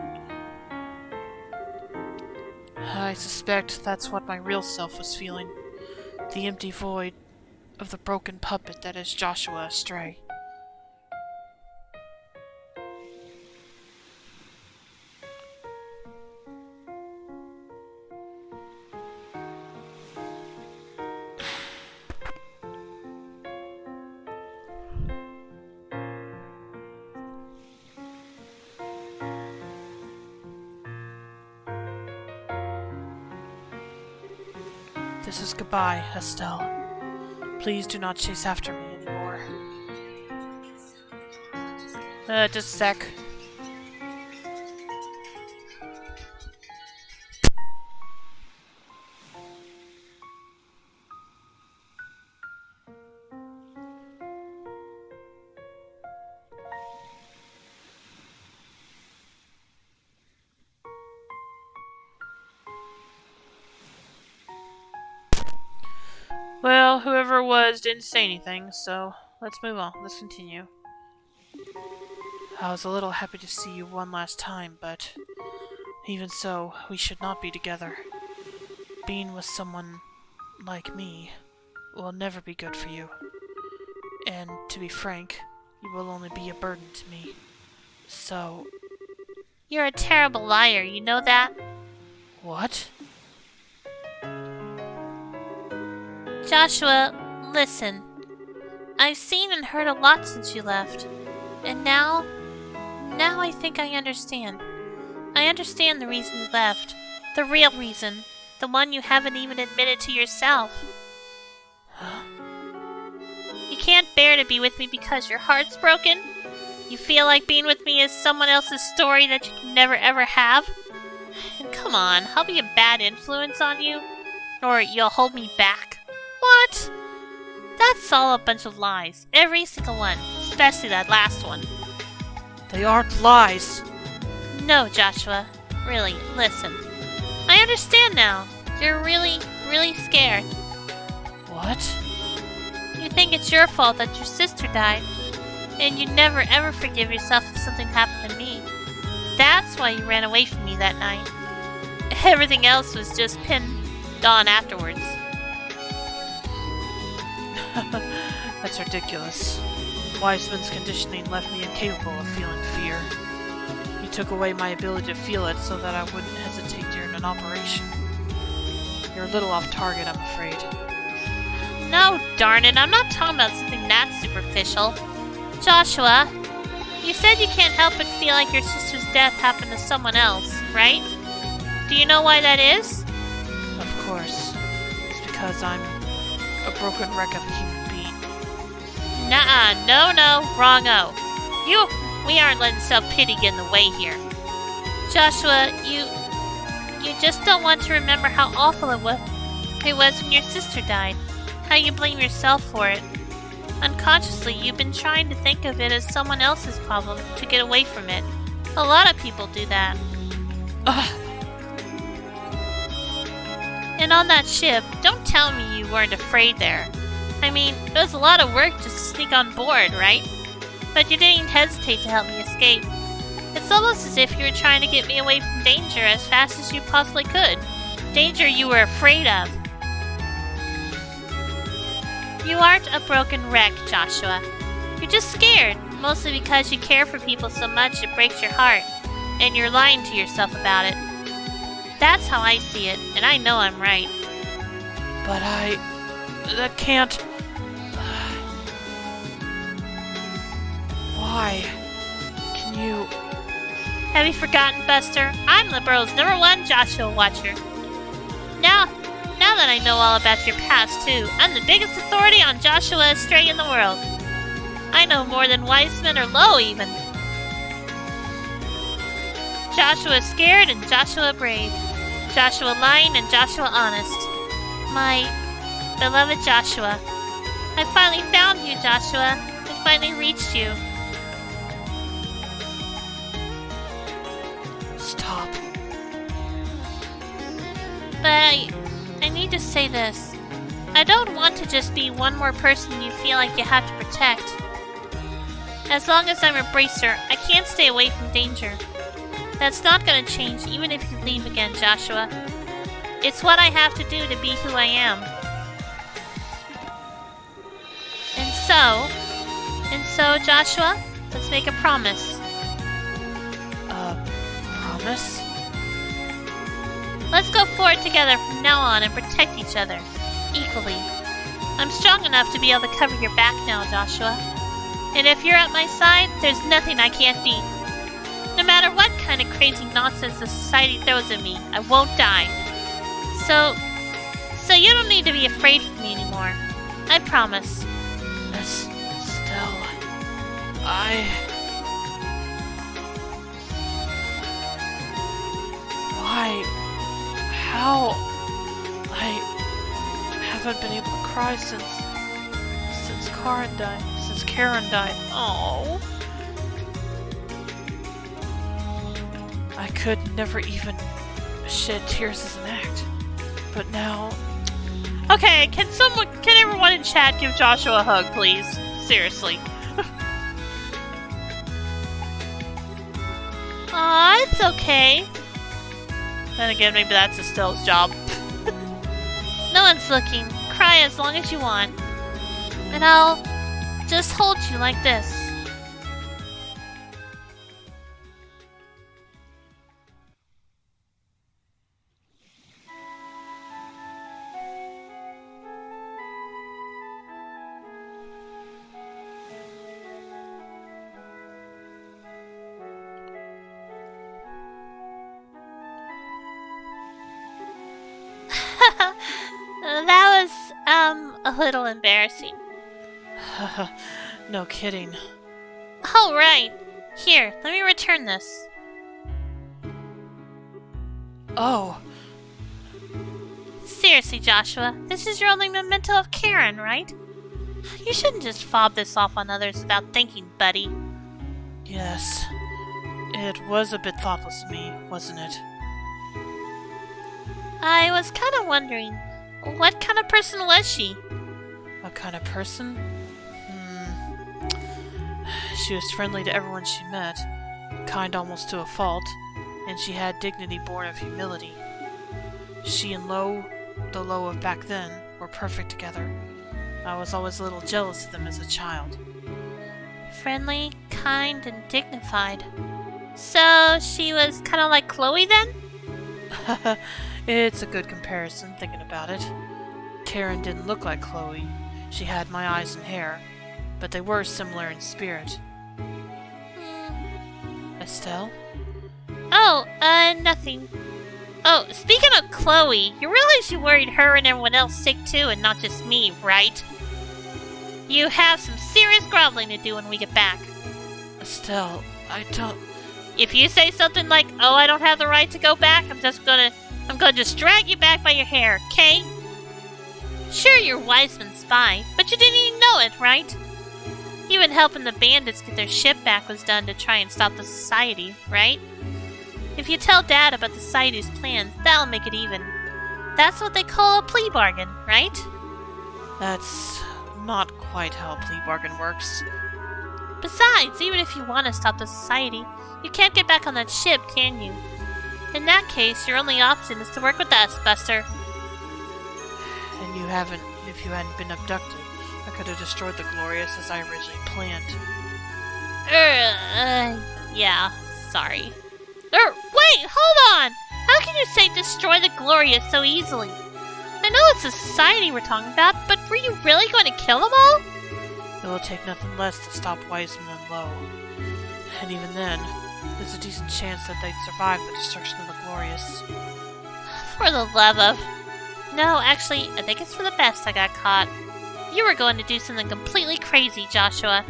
I suspect that's what my real self was feeling. The empty void of the broken puppet that is Joshua Astray. This is goodbye, Estelle. Please do not chase after me anymore. Just a sec. Well, whoever it was didn't say anything, so let's move on. Let's continue. I was a little happy to see you one last time, but even so, we should not be together. Being with someone like me will never be good for you. And to be frank, you will only be a burden to me. So... You're a terrible liar, you know that? What? Joshua, listen. I've seen and heard a lot since you left. And now I think I understand. I understand the reason you left. The real reason. The one you haven't even admitted to yourself. You can't bear to be with me because your heart's broken? You feel like being with me is someone else's story that you can never ever have? And come on, I'll be a bad influence on you? Or you'll hold me back? What? That's all a bunch of lies. Every single one. Especially that last one. They aren't lies. No, Joshua. Really, listen. I understand now. You're really, really scared. What? You think it's your fault that your sister died. And you never ever forgive yourself if something happened to me. That's why you ran away from me that night. Everything else was just pinned on afterwards. That's ridiculous. Wiseman's conditioning left me incapable of feeling fear. He took away my ability to feel it so that I wouldn't hesitate during an operation. You're a little off target, I'm afraid. No, darn it, I'm not talking about something that superficial. Joshua, you said you can't help but feel like your sister's death happened to someone else, right? Do you know why that is? Of course. It's because I'm a broken wreck of a human being. Nuh-uh, no, wrong-o. We aren't letting self-pity get in the way here. Joshua, you just don't want to remember how awful it was when your sister died. How you blame yourself for it. Unconsciously, you've been trying to think of it as someone else's problem to get away from it. A lot of people do that. Ugh. And on that ship, don't tell me you weren't afraid there. I mean, it was a lot of work just to sneak on board, right? But you didn't hesitate to help me escape. It's almost as if you were trying to get me away from danger as fast as you possibly could. Danger you were afraid of. You aren't a broken wreck, Joshua. You're just scared, mostly because you care for people so much it breaks your heart, and you're lying to yourself about it. That's how I see it, and I know I'm right. But that can't... Why? Can you... Have you forgotten, Buster? I'm the world's #1 Joshua watcher. Now that I know all about your past, too, I'm the biggest authority on Joshua Astray in the world. I know more than Weissman or Lowe, even. Joshua Scared and Joshua Brave. Joshua Lying and Joshua Honest. My beloved Joshua. I finally found you, Joshua. I finally reached you. Stop. But I need to say this. I don't want to just be one more person you feel like you have to protect. As long as I'm a bracer, I can't stay away from danger. That's not gonna change even if you leave again, Joshua. It's what I have to do to be who I am. And so, Joshua, let's make a promise. Promise? Let's go forward together from now on and protect each other. Equally. I'm strong enough to be able to cover your back now, Joshua. And if you're at my side, there's nothing I can't beat. No matter what kind of crazy nonsense the society throws at me, I won't die. So you don't need to be afraid of me anymore. I promise. Estelle... Why? How? I haven't been able to cry since Karen died. Oh. I could never even shed tears as an act. But now... Okay, can everyone in chat give Joshua a hug, please? Seriously. Aw, it's okay. Then again, maybe that's Estelle's job. No one's looking. Cry as long as you want. And I'll just hold you like this. That was, a little embarrassing. No kidding. Oh, right. Here, let me return this. Oh. Seriously, Joshua, this is your only memento of Karen, right? You shouldn't just fob this off on others without thinking, buddy. Yes. It was a bit thoughtless of me, wasn't it? I was kind of wondering, what kind of person was she? What kind of person? She was friendly to everyone she met, kind almost to a fault, and she had dignity born of humility. She and Lowe, the Lowe of back then, were perfect together. I was always a little jealous of them as a child. Friendly, kind, and dignified. So, she was kind of like Chloe then? It's a good comparison, thinking about it. Karen didn't look like Chloe. She had my eyes and hair, but they were similar in spirit. Estelle? Oh, nothing. Oh, speaking of Chloe, you realize you worried her and everyone else sick too, and not just me, right? You have some serious groveling to do when we get back. Estelle, I don't... If you say something like, oh, I don't have the right to go back, I'm gonna just drag you back by your hair, okay? Sure, you're Weissman's spy, but you didn't even know it, right? Even helping the bandits get their ship back was done to try and stop the society, right? If you tell Dad about the society's plans, that'll make it even. That's what they call a plea bargain, right? That's not quite how a plea bargain works. Besides, even if you want to stop the society, you can't get back on that ship, can you? In that case, your only option is to work with us, Buster. And if you hadn't been abducted, I could have destroyed the Glorious as I originally planned. Yeah, sorry. Wait, hold on! How can you say destroy the Glorious so easily? I know it's a society we're talking about, but were you really going to kill them all? It will take nothing less to stop Wiseman and Lowe. And even then, there's a decent chance that they'd survive the destruction of the Glorious. For the love of... No, actually, I think it's for the best I got caught. You were going to do something completely crazy, Joshua.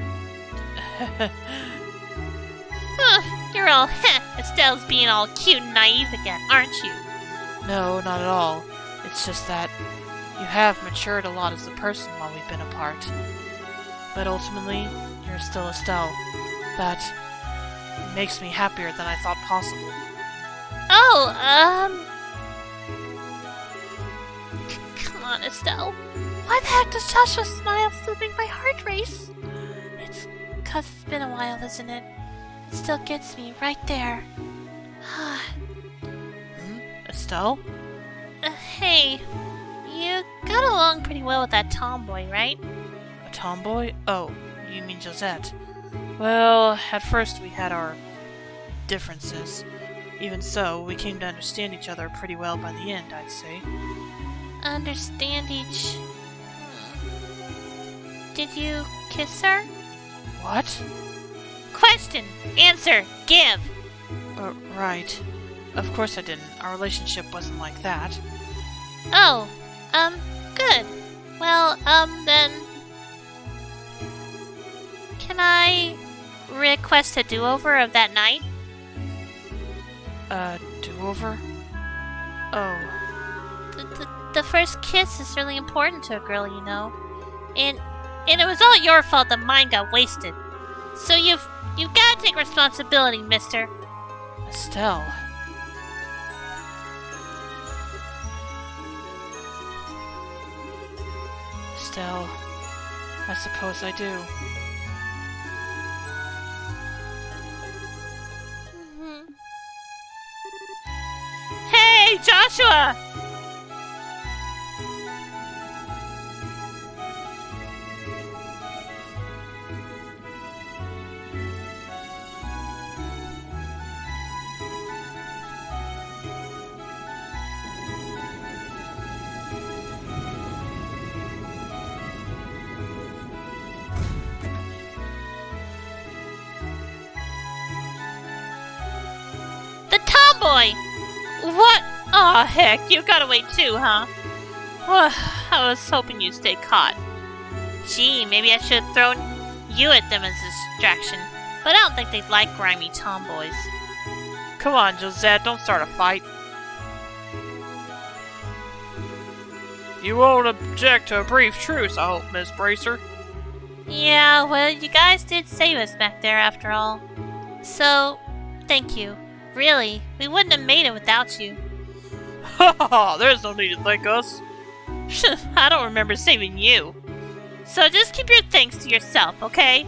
You're all, Estelle's being all cute and naive again, aren't you? No, not at all. It's just that you have matured a lot as a person while we've been apart. But ultimately, you're still Estelle. That makes me happier than I thought possible. Oh, Come on, Estelle. Why the heck does Joshua smile still make my heart race? It's 'cause it's been a while, isn't it? It still gets me right there. Estelle? Hey, you got along pretty well with that tomboy, right? A tomboy? Oh, you mean Josette. Well, at first we had our differences. Even so, we came to understand each other pretty well by the end, I'd say. Understand each... Did you kiss her? What? Question! Answer! Give! Right. Of course I didn't. Our relationship wasn't like that. Oh, good. Well, then... Can I request a do-over of that night? Do-over? Oh. The first kiss is really important to a girl, you know. And it was all your fault that mine got wasted. So you've gotta take responsibility, mister. Estelle. Estelle, I suppose I do. Hey, Joshua! The tomboy! What? Aw, heck, you got away too, huh? Well, I was hoping you'd stay caught. Gee, maybe I should have thrown you at them as a distraction. But I don't think they'd like grimy tomboys. Come on, Josette, don't start a fight. You won't object to a brief truce, I hope, Miss Bracer. Yeah, well, you guys did save us back there after all. So, thank you. Really, we wouldn't have made it without you. Ha ha ha, there's no need to thank us. I don't remember saving you. So just keep your thanks to yourself, okay?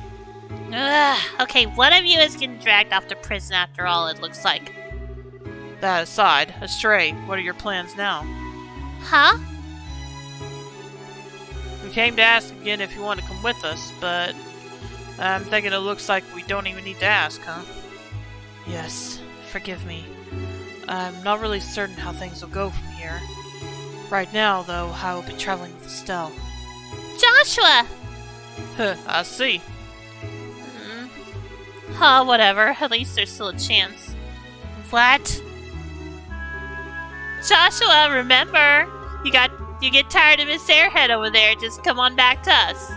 Okay, one of you is getting dragged off to prison after all, it looks like. That aside, Astray, what are your plans now? Huh? We came to ask again if you want to come with us, but I'm thinking it looks like we don't even need to ask, huh? Yes, forgive me. I'm not really certain how things will go from here. Right now, though, I will be traveling with Estelle. Joshua! I see. Whatever. At least there's still a chance. What? Joshua, remember? You get tired of Miss Airhead over there, just come on back to us.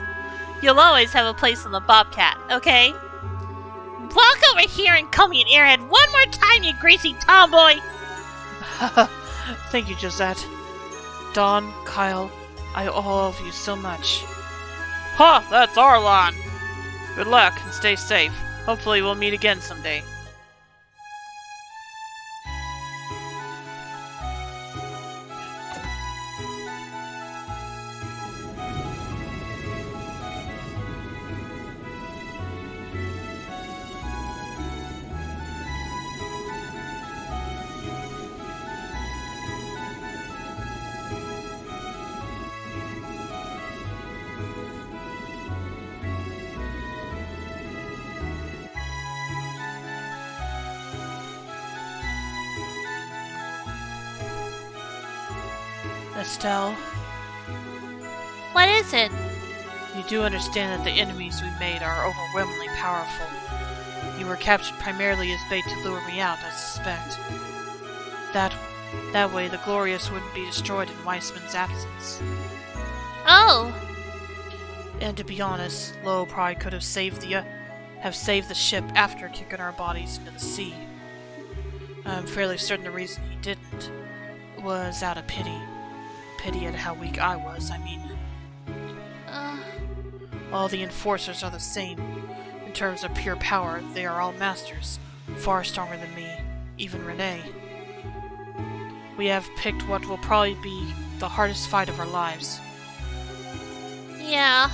You'll always have a place on the Bobcat, okay? Walk over here and call me an airhead one more time, you greasy tomboy! Thank you, Josette. Dawn, Kyle, I owe all of you so much. Ha! That's our line! Good luck and stay safe. Hopefully we'll meet again someday. Estelle, What is it? you do understand that the enemies we made are overwhelmingly powerful. You were captured primarily as bait to lure me out, I suspect. That way the Glorious wouldn't be destroyed in Weissman's absence. Oh, And to be honest, Lo probably could have saved the ship after kicking our bodies into the sea. I'm fairly certain the reason he didn't was out of pity. Pity at how weak I was, I mean. All the enforcers are the same. In terms of pure power, they are all masters, far stronger than me, even Renee. We have picked what will probably be the hardest fight of our lives. yeah.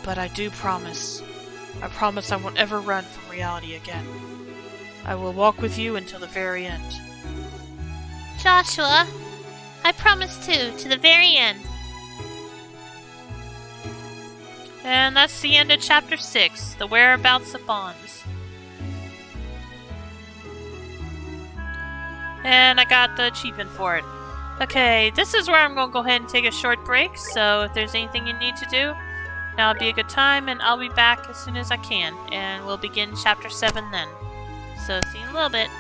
But I promise I won't ever run from reality again. I will walk with you until the very end. Joshua, I promise too, to the very end. And that's the end of Chapter 6, The Whereabouts of Bonds. And I got the achievement for it. Okay, this is where I'm going to go ahead and take a short break, so if there's anything you need to do, now would be a good time, and I'll be back as soon as I can, and we'll begin Chapter 7 then. So, see you in a little bit.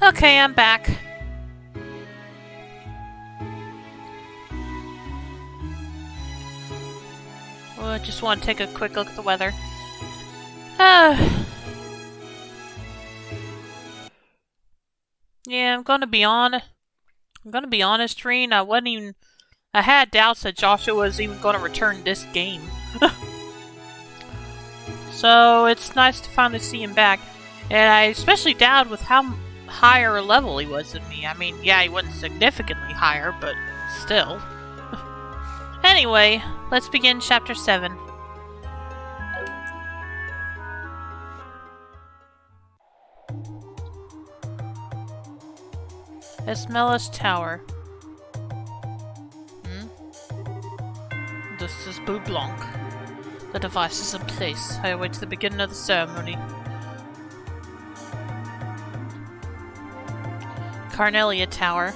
Okay, I'm back. Well, I just want to take a quick look at the weather. Yeah, I'm gonna be honest, Reen. I had doubts that Joshua was even gonna return this game. So it's nice to finally see him back. And I especially doubted with how higher level he was than me. I mean, yeah, he wasn't significantly higher, but still. Anyway, let's begin Chapter 7. Esmelas Tower. This is Blue Blanc. The device is in place. I await the beginning of the ceremony. Carnelia Tower.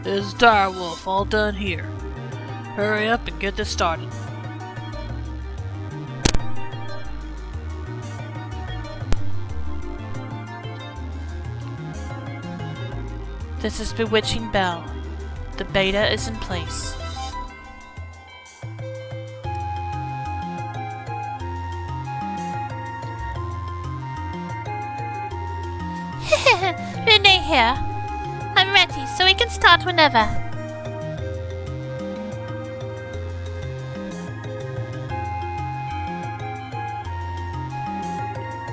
Is Direwolf all done here? Hurry up and get this started. This is Bewitching Bell. The beta is in place. Renee here. I'm ready, so we can start whenever.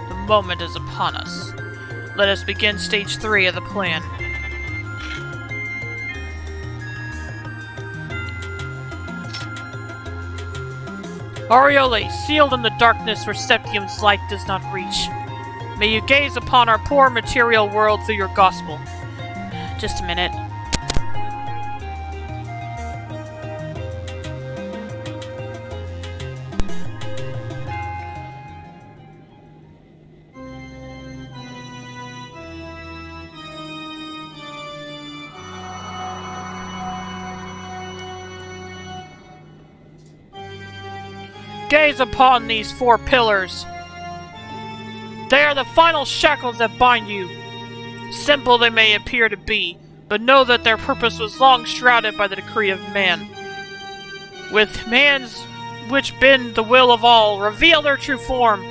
The moment is upon us. Let us begin stage 3 of the plan. Aureole, sealed in the darkness where Septium's light does not reach. May you gaze upon our poor material world through your gospel. Just a minute. Gaze upon these 4 pillars. They are the final shackles that bind you. Simple they may appear to be, but know that their purpose was long shrouded by the decree of man. With man's which bend the will of all, reveal their true form.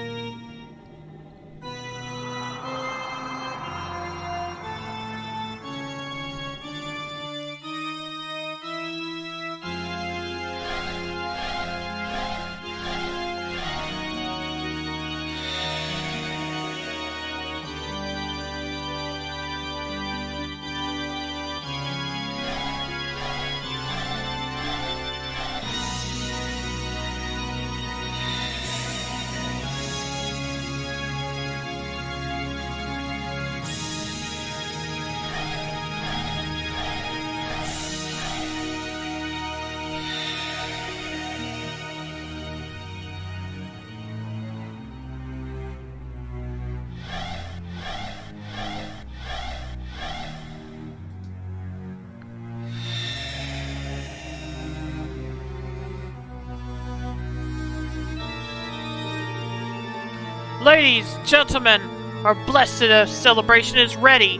Ladies, gentlemen, our blessed celebration is ready.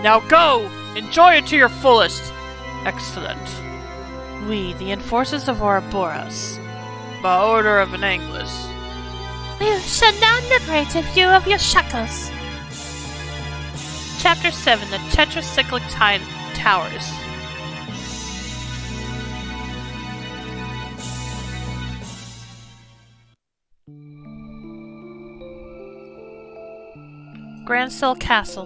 Now go! Enjoy it to your fullest. Excellent. We, the enforcers of Ouroboros, by order of an Anguis. We shall now liberate you of your shackles. Chapter 7, the Tetracyclic Towers. Grancel Castle.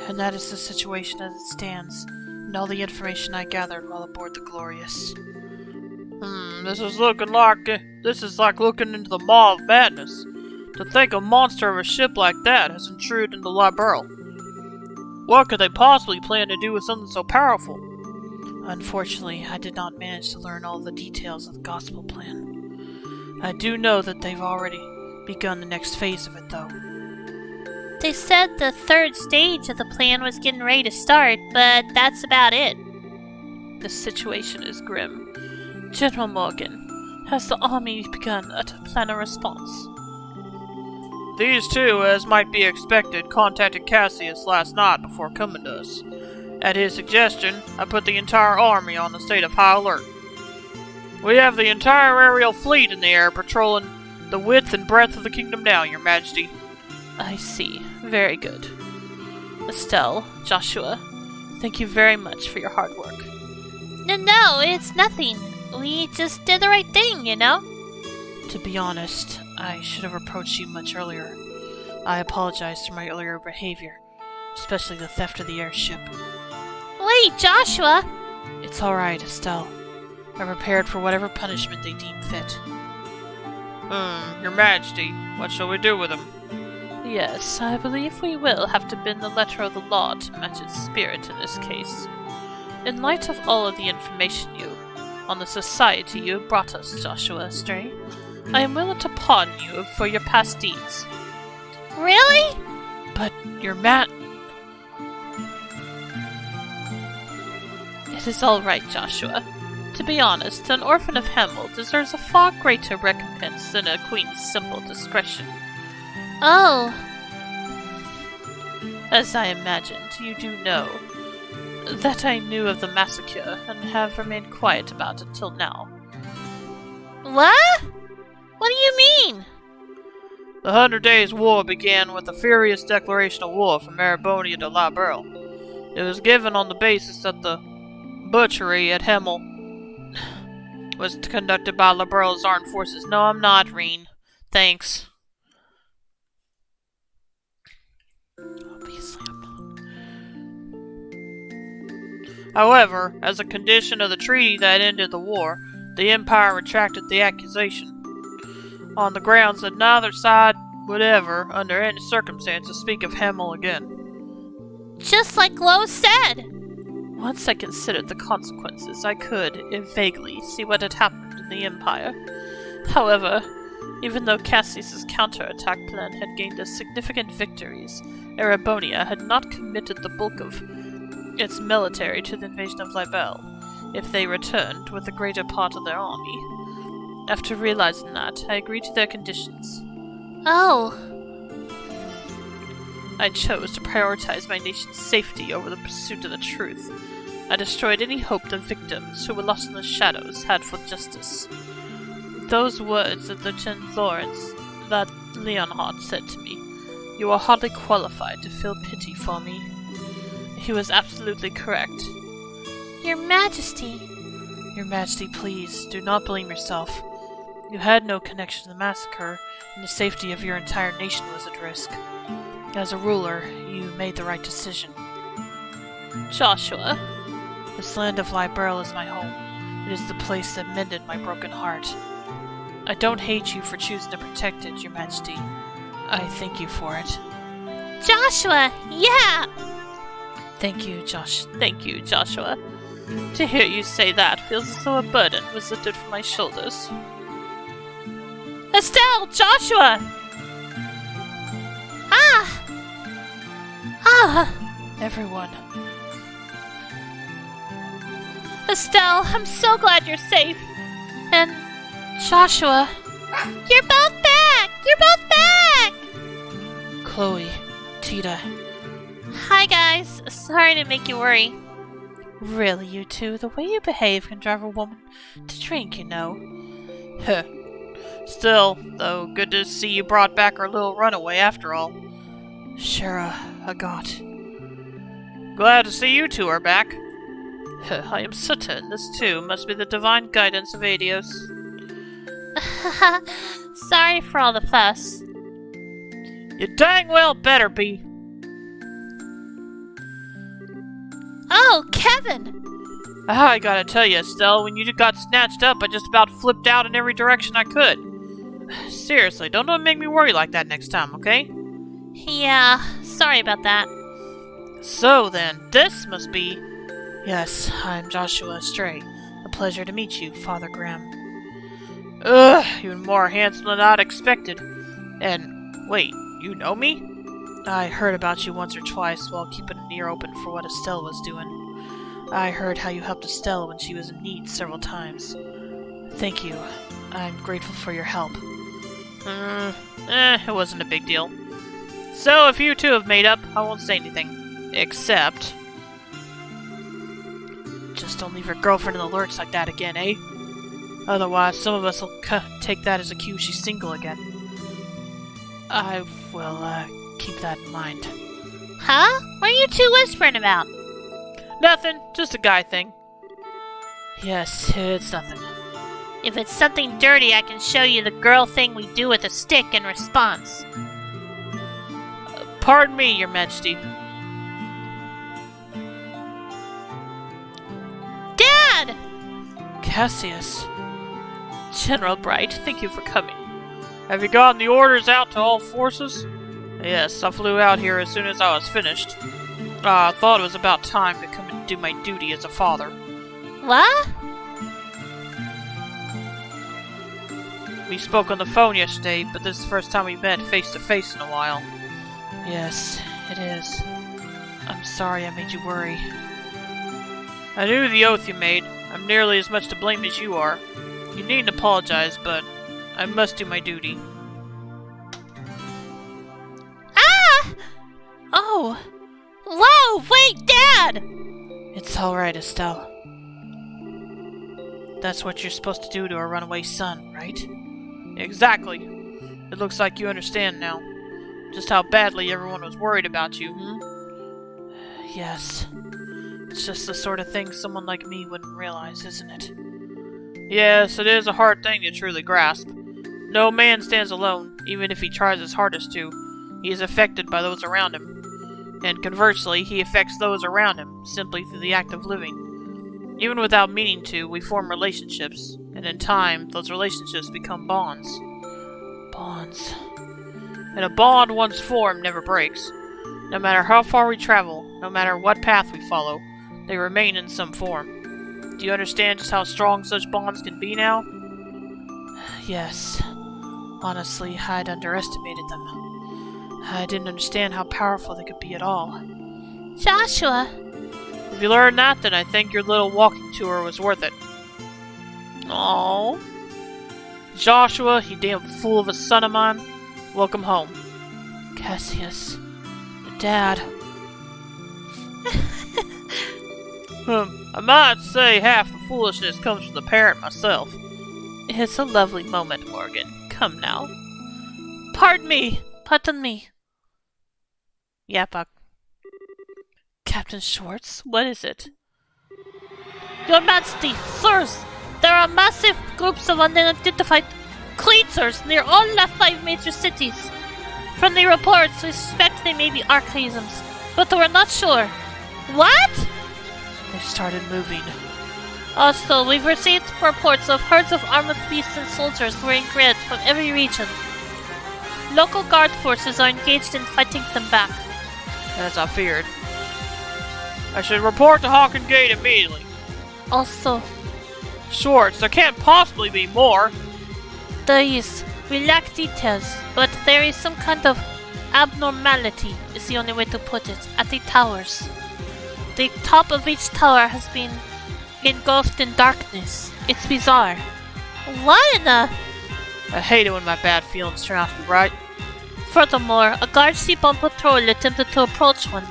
And that is the situation as it stands, and all the information I gathered while aboard the Glorious. This is like looking into the maw of madness. To think a monster of a ship like that has intruded into Liberl. What could they possibly plan to do with something so powerful? Unfortunately, I did not manage to learn all the details of the gospel plan. I do know that they've already begun the next phase of it, though. They said the 3rd stage of the plan was getting ready to start, but that's about it. The situation is grim. General Morgan, has the army begun to plan a response? These two, as might be expected, contacted Cassius last night before coming to us. At his suggestion, I put the entire army on a state of high alert. We have the entire aerial fleet in the air patrolling the width and breadth of the kingdom now, Your Majesty. I see. Very good. Estelle, Joshua, thank you very much for your hard work. No, it's nothing. We just did the right thing, you know? To be honest, I should have approached you much earlier. I apologize for my earlier behavior, especially the theft of the airship. Wait, Joshua! It's alright, Estelle. I'm prepared for whatever punishment they deem fit. Your Majesty, what shall we do with him? Yes, I believe we will have to bend the letter of the law to match its spirit in this case. In light of all of the information on the society you have brought us, Joshua Stray, I am willing to pardon you for your past deeds. Really? But your It is all right, Joshua. To be honest, an orphan of Hamel deserves a far greater recompense than a queen's simple discretion. Oh. As I imagined, you do know that I knew of the massacre and have remained quiet about it till now. What? What do you mean? The 100 Days' War began with a furious declaration of war from Erebonia to Liberl. It was given on the basis that the butchery at Hamel was conducted by Liberl's armed forces. No, I'm not, Reen. Thanks. Obviously, I'm not. However, as a condition of the treaty that ended the war, the Empire retracted the accusation, on the grounds that neither side would ever, under any circumstances, speak of Hamel again. Just like Lo said! Once I considered the consequences, I could, if vaguely, see what had happened in the Empire. However, even though Cassius's counterattack plan had gained us significant victories, Erebonia had not committed the bulk of its military to the invasion of Liberl, if they returned with the greater part of their army. After realizing that, I agreed to their conditions. Oh. I chose to prioritize my nation's safety over the pursuit of the truth. I destroyed any hope the victims who were lost in the shadows had for justice. Those words that Lieutenant Lawrence, that Leonhardt, said to me, "You are hardly qualified to feel pity for me." He was absolutely correct. Your Majesty. Your Majesty, please, do not blame yourself. You had no connection to the massacre, and the safety of your entire nation was at risk. As a ruler, you made the right decision. Joshua, this land of Liberl is my home. It is the place that mended my broken heart. I don't hate you for choosing to protect it, Your Majesty. I thank you for it. Joshua, yeah! Thank you, Joshua. To hear you say that feels as though a burden was lifted from my shoulders. Estelle! Joshua! Everyone. Estelle, I'm so glad you're safe. And Joshua. You're both back! You're both back! Chloe, Tita. Hi guys, sorry to make you worry. Really, you two? The way you behave can drive a woman to drink, you know. Huh. Still, though, good to see you brought back our little runaway after all. Shara, Agat. Glad to see you two are back. I am certain this too must be the divine guidance of Adios. Sorry for all the fuss. You dang well better be. Oh, Kevin! I gotta tell you, Estelle, when you got snatched up, I just about flipped out in every direction I could. Seriously, don't make me worry like that next time, okay? Yeah, sorry about that. So then, this must be... Yes, I'm Joshua Stray. A pleasure to meet you, Father Graham. Ugh, even more handsome than I'd expected. And, wait, you know me? I heard about you once or twice while keeping an ear open for what Estelle was doing. I heard how you helped Estelle when she was in need several times. Thank you. I'm grateful for your help. It wasn't a big deal. So, if you two have made up, I won't say anything. Except... just don't leave your girlfriend in the lurch like that again, eh? Otherwise, some of us will take that as a cue she's single again. I will, keep that in mind. Huh? What are you two whispering about? Nothing, just a guy thing. Yes, it's nothing. If it's something dirty, I can show you the girl thing we do with a stick in response. Pardon me, Your Majesty. Dad! Cassius. General Bright, thank you for coming. Have you gotten the orders out to all forces? Yes, I flew out here as soon as I was finished. I thought it was about time to come and do my duty as a father. What? We spoke on the phone yesterday, but this is the first time we met face to face in a while. Yes, it is. I'm sorry I made you worry. I knew the oath you made. I'm nearly as much to blame as you are. You needn't apologize, but I must do my duty. Ah! Oh! Whoa! Wait, Dad! It's alright, Estelle. That's what you're supposed to do to a runaway son, right? Exactly. It looks like you understand now. Just how badly everyone was worried about you, Yes. It's just the sort of thing someone like me wouldn't realize, isn't it? Yes, it is a hard thing to truly grasp. No man stands alone, even if he tries his hardest to. He is affected by those around him. And conversely, he affects those around him, simply through the act of living. Even without meaning to, we form relationships, and in time, those relationships become bonds. Bonds. And a bond once formed never breaks. No matter how far we travel, no matter what path we follow, they remain in some form. Do you understand just how strong such bonds can be now? Yes. Honestly, I'd underestimated them. I didn't understand how powerful they could be at all. Joshua! If you learned that, then I think your little walking tour was worth it. Aww. Joshua, you damn fool of a son of mine. Welcome home. Cassius. Dad. I might say half the foolishness comes from the parent myself. It's a lovely moment, Morgan. Come now. Pardon me. Pardon me. Yeah, Buck. Captain Schwartz, what is it? Your Majesty, sirs! There are massive groups of unidentified creatures near all the 5 major cities. From the reports, we suspect they may be archaisms, but we're not sure. What? They started moving. Also, we've received reports of herds of armored beasts and soldiers wearing red from every region. Local guard forces are engaged in fighting them back. As I feared. I should report to Hawken Gate immediately. Also, Schwartz, there can't possibly be more. there is. We lack details, but there is some kind of abnormality, is the only way to put it, at the towers. The top of each tower has been engulfed in darkness. It's bizarre. What in the... I hate it when my bad feelings turn out to be right. Furthermore, a guard ship on patrol attempted to approach one,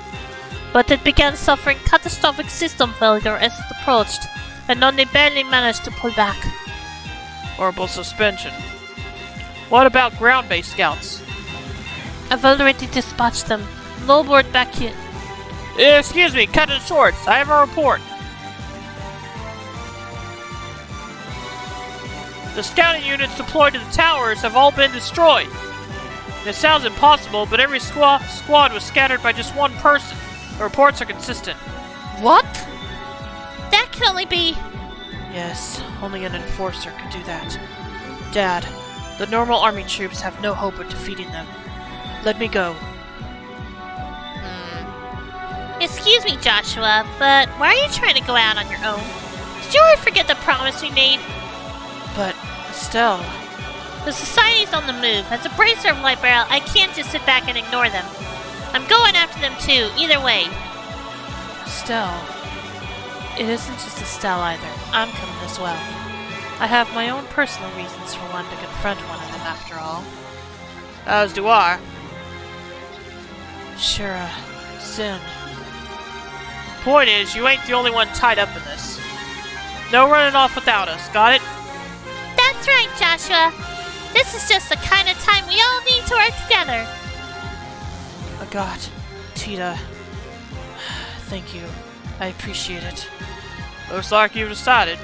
but it began suffering catastrophic system failure as it approached, and only barely managed to pull back. Horrible suspension. What about ground-based scouts? I've already dispatched them. No word back yet. Excuse me, Captain Schwartz, I have a report. The scouting units deployed to the towers have all been destroyed. And it sounds impossible, but every squad was scattered by just one person. The reports are consistent. What? That can only be... Yes, only an enforcer could do that. Dad, the normal army troops have no hope of defeating them. Let me go. Excuse me, Joshua, but why are you trying to go out on your own? Did you ever forget the promise we made? But, Estelle... The Society's on the move. As a bracer of Light Barrel, I can't just sit back and ignore them. I'm going after them too, either way. Estelle... It isn't just Estelle either. I'm coming as well. I have my own personal reasons for wanting to confront one of them, after all. As do I. Sure, soon. Point is, you ain't the only one tied up in this. No running off without us, got it? That's right, Joshua. This is just the kind of time we all need to work together. I got Tita. Thank you. I appreciate it. Looks like you've decided.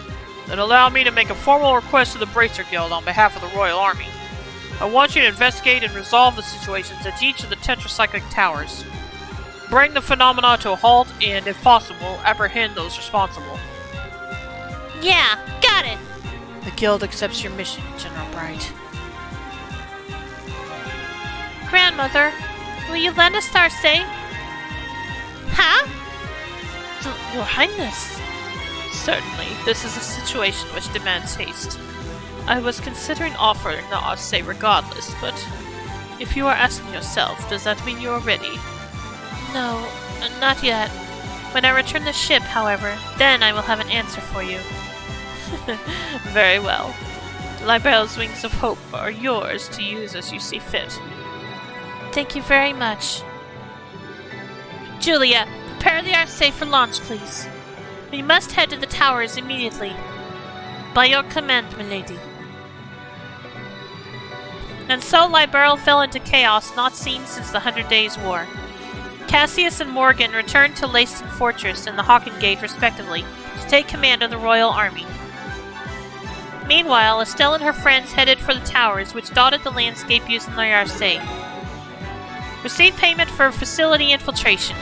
Then allow me to make a formal request to the Bracer Guild on behalf of the Royal Army. I want you to investigate and resolve the situations at each of the Tetracyclic Towers. Bring the phenomena to a halt and, if possible, apprehend those responsible. Yeah, got it. The Guild accepts your mission, General Bright. Grandmother, will you lend us our stay? Huh? Your Highness! Certainly, this is a situation which demands haste. I was considering offering the Odyssey regardless, but if you are asking yourself, does that mean you are ready? No, not yet. When I return the ship, however, then I will have an answer for you. Very well. Libel's Wings of Hope are yours to use as you see fit. Thank you very much. Julia, prepare the Arcee for launch, please. We must head to the towers immediately. By your command, milady. And so Liberl fell into chaos not seen since the 100 Days' War. Cassius and Morgan returned to Leyston Fortress and the Hawkingate respectively to take command of the Royal Army. Meanwhile, Estelle and her friends headed for the towers which dotted the landscape using the Arcee. Receive payment for facility infiltration.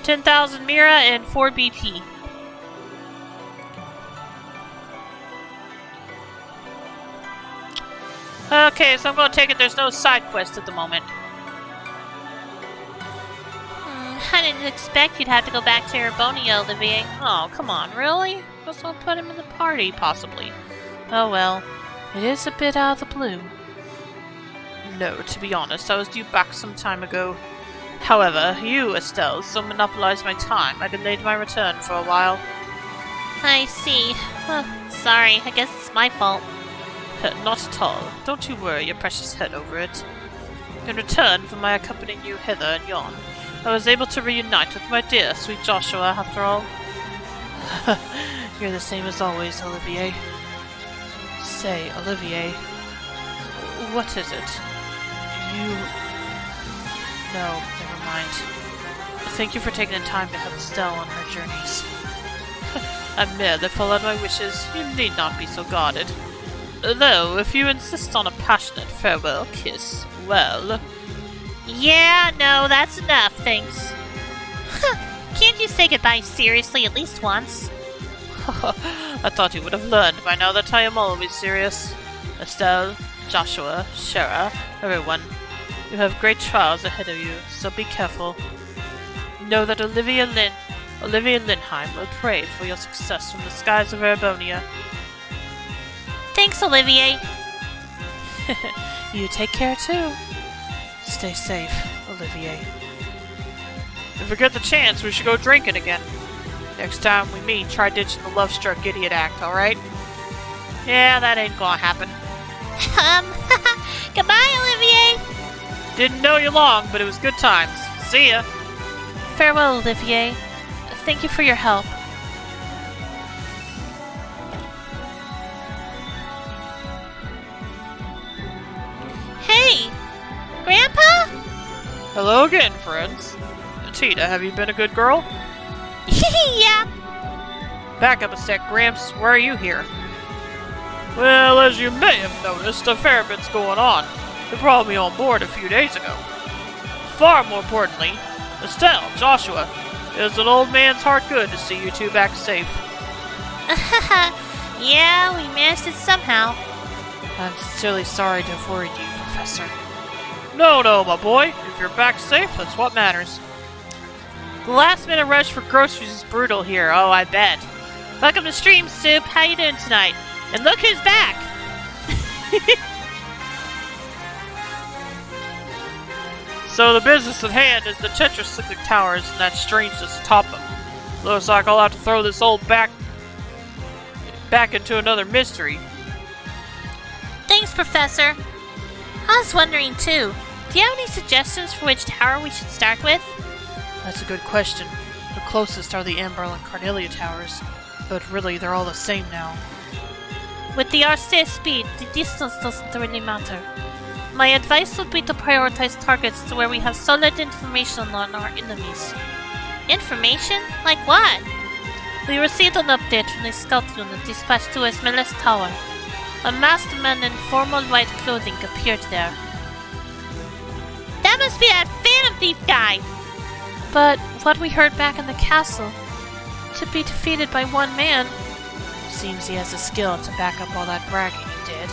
10,000 Mira and 4 BP. Okay, so I'm going to take it there's no side quest at the moment. I didn't expect you'd have to go back to Erebonia, Olivier. Oh, come on, really? Just don't put him in the party, possibly. Oh well, it is a bit out of the blue. No, to be honest, I was due back some time ago. However, you, Estelle, so monopolized my time, I delayed my return for a while. I see. Sorry, I guess it's my fault. Not at all. Don't you worry your precious head over it. In return for my accompanying you hither and yon, I was able to reunite with my dear, sweet Joshua, after all. You're the same as always, Olivier. Say, Olivier, what is it? You... No, never mind. Thank you for taking the time to help Estelle on her journeys. I'm merely followed my wishes. You need not be so guarded. Though, if you insist on a passionate farewell kiss, well... Yeah, no, that's enough, thanks. Can't you say goodbye seriously at least once? I thought you would have learned by now that I am always serious. Estelle, Joshua, Shara, everyone. You have great trials ahead of you, so be careful. Know that Olivia Linheim will pray for your success from the skies of Erebonia. Thanks, Olivier. You take care too. Stay safe, Olivier. If we get the chance, we should go drinking again. Next time we meet, try ditching the love-struck idiot act, alright? Yeah, that ain't gonna happen. Goodbye, Olivier. Didn't know you long, but it was good times. See ya. Farewell, Olivier. Thank you for your help. Hey! Grandpa? Hello again, friends. Tita, have you been a good girl? Yeah. Back up a sec, Gramps. Why are you here? Well, as you may have noticed, a fair bit's going on. They brought me on board a few days ago. Far more importantly, Estelle, Joshua, it's an old man's heart good to see you two back safe. Yeah, we managed it somehow. I'm sincerely sorry to have worried you, Professor. No, my boy. If you're back safe, that's what matters. The last-minute rush for groceries is brutal here, oh, I bet. Welcome to Stream Soup. How you doing tonight? And look who's back! So the business at hand is the Tetracyclic Towers and that strangeness atop them. Looks like I'll have to throw this old back into another mystery. Thanks, Professor. I was wondering too. Do you have any suggestions for which tower we should start with? That's a good question. The closest are the Amberl and Carnelia towers, but really they're all the same now. With the RC speed, the distance doesn't really matter. My advice would be to prioritize targets to where we have solid information on our enemies. Information? Like what? We received an update from the scout unit dispatched to Esmelas Tower. A masked man in formal white clothing appeared there. That must be that Phantom Thief guy! But what we heard back in the castle, to be defeated by one man, seems he has the skill to back up all that bragging he did.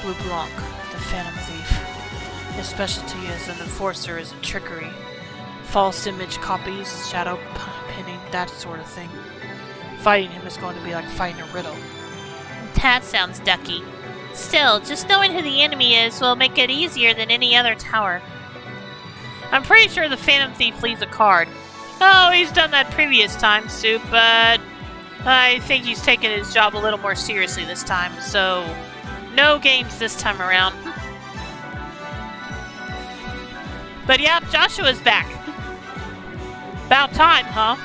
Blue Blanc, the Phantom Thief. His specialty as an enforcer is in trickery. False image copies, shadow pinning, that sort of thing. Fighting him is going to be like fighting a riddle. That sounds ducky. Still, just knowing who the enemy is will make it easier than any other tower. I'm pretty sure the Phantom Thief leaves a card. Oh, he's done that previous time, Soup, but I think he's taken his job a little more seriously this time, so no games this time around. But yeah, Joshua's back. About time, huh?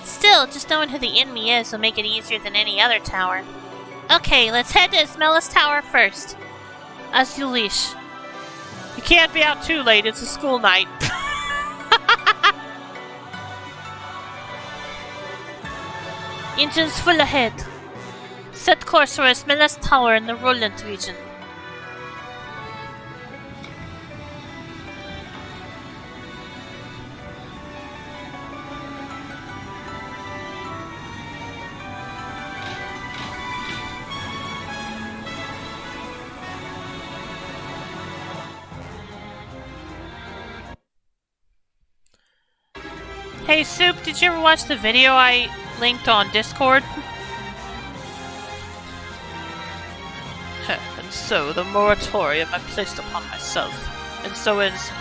Still, just knowing who the enemy is will make it easier than any other tower. Okay, let's head to Esmelas Tower first. As you wish. You can't be out too late, it's a school night. Engines full ahead. Set course for Esmelas Tower in the Roland region. Hey Soup, did you ever watch the video I linked on Discord? And so, the moratorium I placed upon myself. And so is...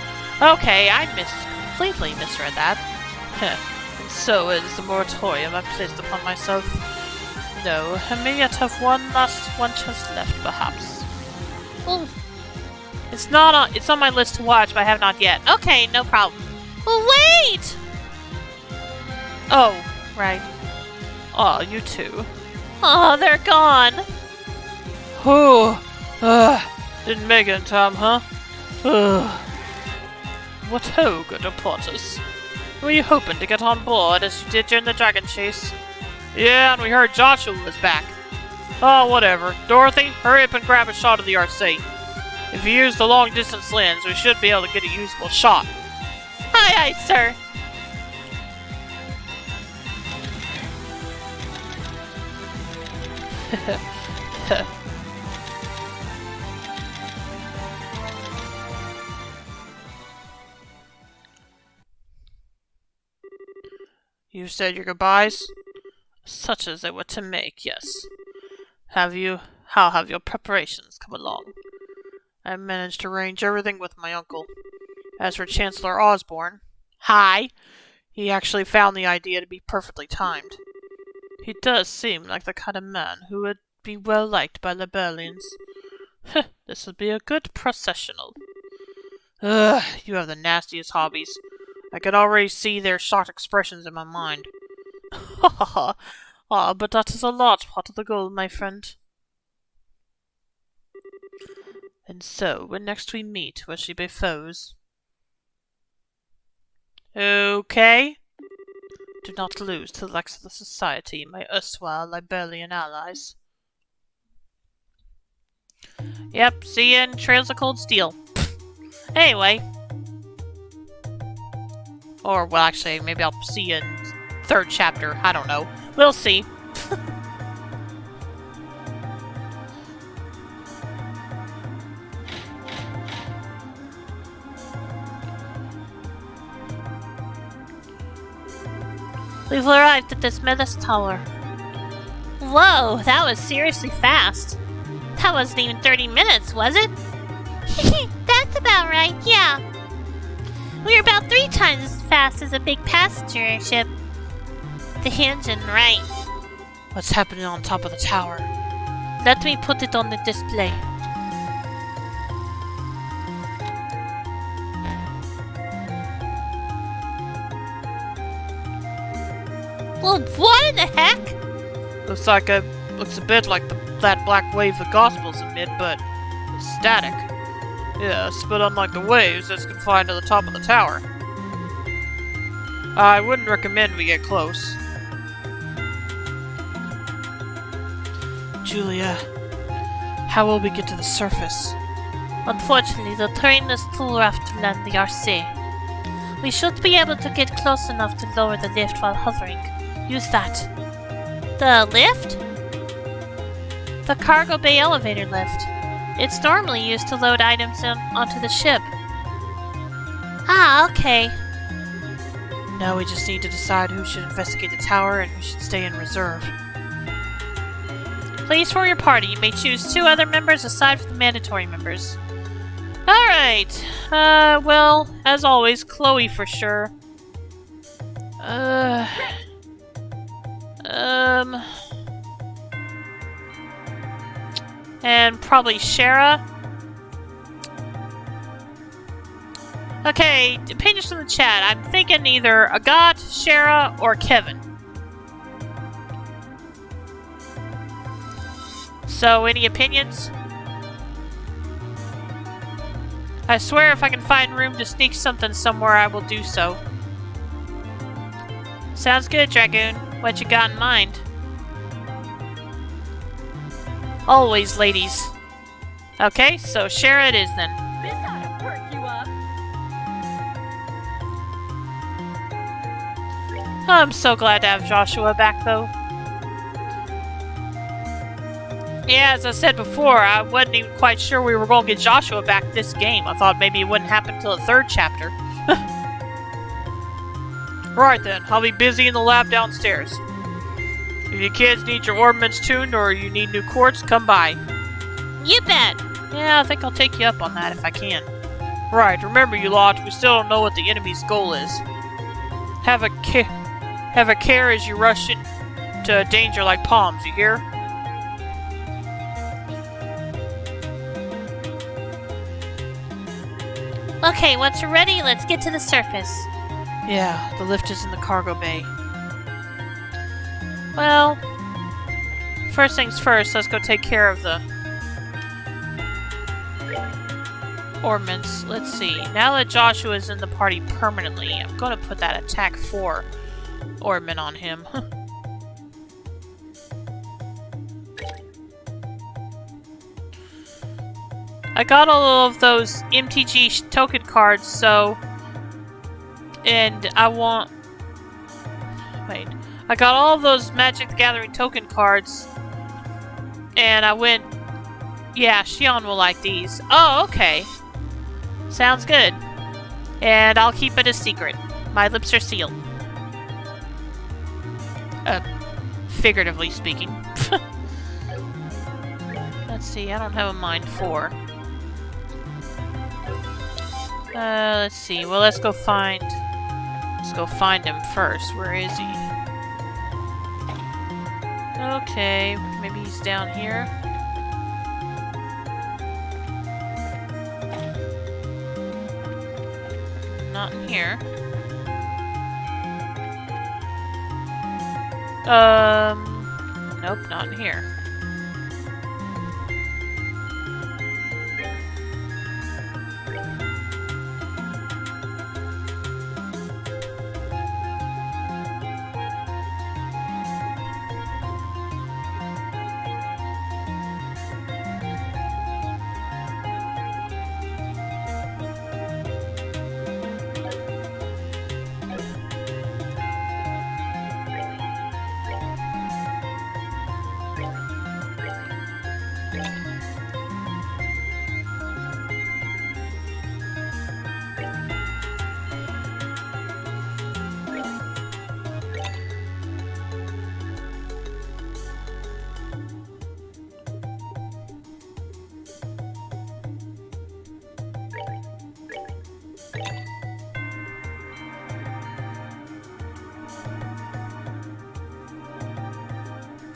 Okay, I completely misread that. And so is the moratorium I placed upon myself. No, I may yet have one chance left, perhaps. Oh. It's on my list to watch, but I have not yet. Okay, no problem. Well, wait! Oh, right. Aw, you too. Oh, they're gone. Oh, didn't make it in time, huh? What ho, good reporters. Were you hoping to get on board as you did during the dragon chase? Yeah, and we heard Joshua was back. Oh, whatever. Dorothy, hurry up and grab a shot of the RC. If you use the long-distance lens, we should be able to get a usable shot. Aye, aye, sir. You said your goodbyes? Such as they were to make, yes. How have your preparations come along? I managed to arrange everything with my uncle. As for Chancellor Osborne, hi! He actually found the idea to be perfectly timed. He does seem like the kind of man who would be well liked by Liberlians. This would be a good processional. Ugh, you have the nastiest hobbies. I can already see their shocked expressions in my mind. Ha ha ha. Ah, but that is a large part of the goal, my friend. And so, when next we meet, will she be foes? Okay. Do not lose to the likes of the Society, my erstwhile Liberlian allies. Yep, see you in Trails of Cold Steel. Anyway. Or, well, actually, maybe I'll see you in 3rd chapter. I don't know. We'll see. We've arrived at this Esmelas Tower. Whoa, that was seriously fast. That wasn't even 30 minutes, was it? That's about right, yeah. We're about 3 times as fast as a big passenger ship. The engine, right? What's happening on top of the tower? Let me put it on the display. Well, what in the heck? Looks a bit like that black wave the Gospels emit, but it's static. Yes, but unlike the waves, it's confined to the top of the tower. I wouldn't recommend we get close. Julia, how will we get to the surface? Unfortunately, the terrain is too rough to land the RC. We should be able to get close enough to lower the lift while hovering. Use that. The lift? The cargo bay elevator lift. It's normally used to load items onto the ship. Ah, okay. Now we just need to decide who should investigate the tower and who should stay in reserve. Please, for your party, you may choose 2 other members aside from the mandatory members. Alright. Well, as always, Chloe for sure. And probably Shara. Okay, opinions from the chat. I'm thinking either Agat, Shara, or Kevin. So, any opinions? I swear if I can find room to sneak something somewhere, I will do so. Sounds good, Dragoon. What you got in mind? Always, ladies. Okay, so Shara it is then. This ought to perk you up. I'm so glad to have Joshua back, though. Yeah, as I said before, I wasn't even quite sure we were going to get Joshua back this game. I thought maybe it wouldn't happen until the 3rd chapter. Right then, I'll be busy in the lab downstairs. If you kids need your ornaments tuned or you need new quartz, come by. You bet. Yeah, I think I'll take you up on that if I can. Right, remember you lot, we still don't know what the enemy's goal is. Have a care as you rush into danger like palms, you hear? Okay, once you're ready, let's get to the surface. Yeah, the lift is in the cargo bay. Well, first things first, let's go take care of the ornaments. Let's see. Now that Joshua is in the party permanently, I'm going to put that attack 4 ornament on him. I got all of those MTG token cards, so... And I want... Wait. I got all of those Magic the Gathering token cards. And I went... Yeah, Shion will like these. Oh, okay. Sounds good. And I'll keep it a secret. My lips are sealed. Figuratively speaking. Let's see, I don't have a mind 4. Let's see. Well, let's go find him first. Where is he? Okay, maybe he's down here. Not in here. Nope, not in here.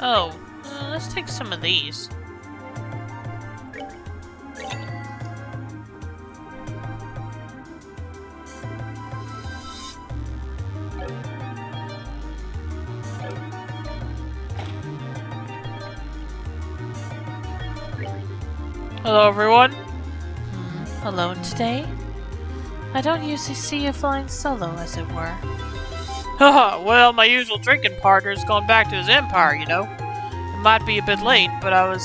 Oh, let's take some of these. Hello, everyone. Alone today? I don't usually see you flying solo, as it were. Haha, well, my usual drinking partner's gone back to his empire, you know. It might be a bit late, but I was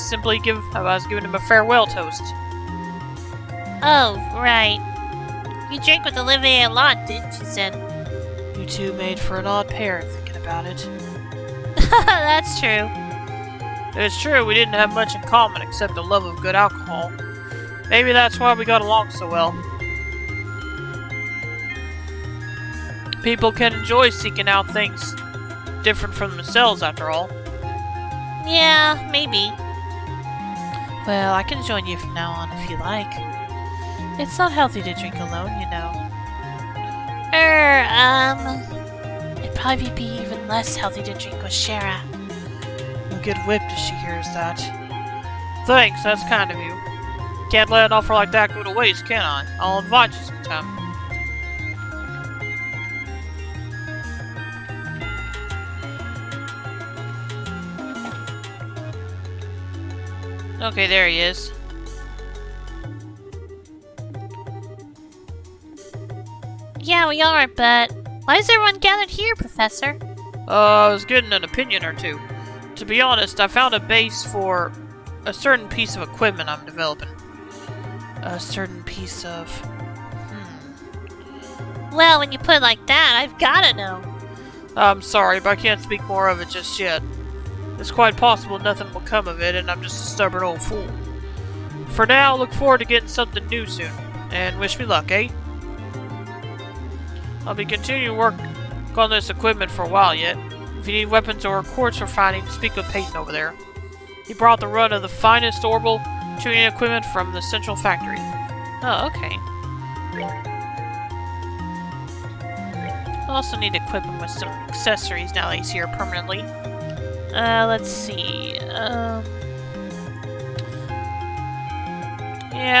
giving him a farewell toast. Oh, right. You drank with Olivier a lot, didn't you, Zen? You two made for an odd pair, thinking about it. That's true. It's true, we didn't have much in common except the love of good alcohol. Maybe that's why we got along so well. People can enjoy seeking out things different from themselves, after all. Yeah, maybe. Well, I can join you from now on if you like. It's not healthy to drink alone, you know. It'd probably be even less healthy to drink with Shara. I'll get whipped if she hears that. Thanks, that's kind of you. Can't let an offer like that go to waste, can I? I'll invite you sometime. Okay, there he is. Yeah, we are, but why is everyone gathered here, Professor? I was getting an opinion or two. To be honest, I found a base for a certain piece of equipment I'm developing. A certain piece of... Well, when you put it like that, I've gotta know. I'm sorry, but I can't speak more of it just yet. It's quite possible nothing will come of it, and I'm just a stubborn old fool. For now, look forward to getting something new soon, and wish me luck, eh? I'll be continuing work on this equipment for a while yet. If you need weapons or quartz refining, speak with Peyton over there. He brought the run of the finest orbital tuning equipment from the central factory. Oh, okay. I'll also need to equip him with some accessories now that he's here permanently. Let's see. Yeah,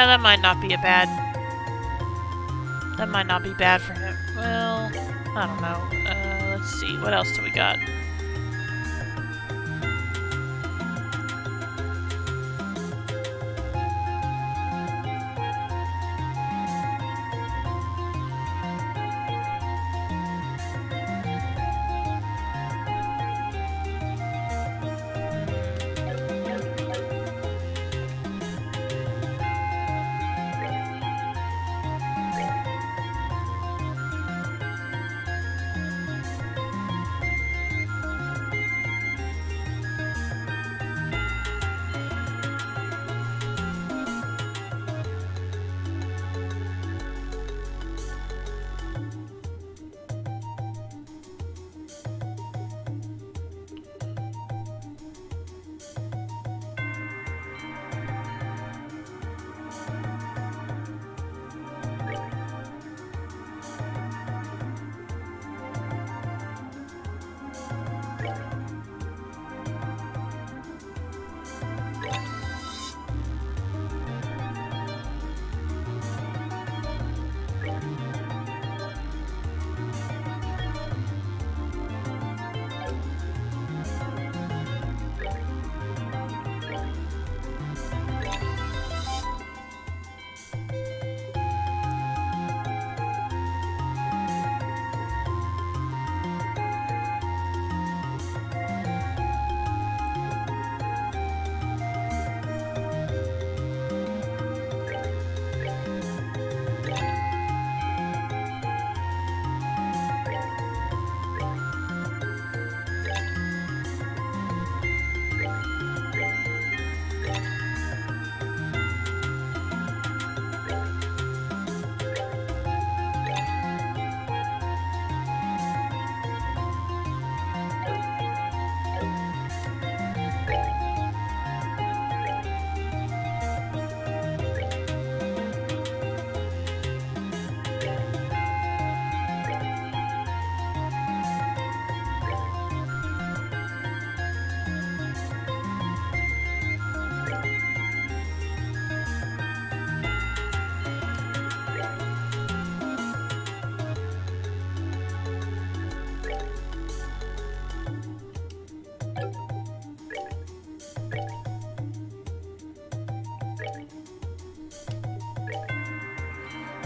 that might not be That might not be bad for him. Well, I don't know. Let's see. What else do we got?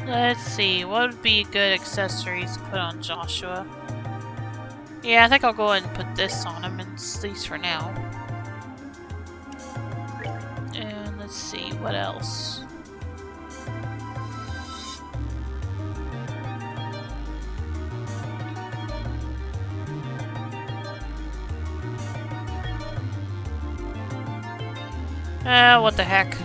Let's see, what would be good accessories to put on Joshua? Yeah, I think I'll go ahead and put this on him, at least for now. And let's see, what else? What the heck?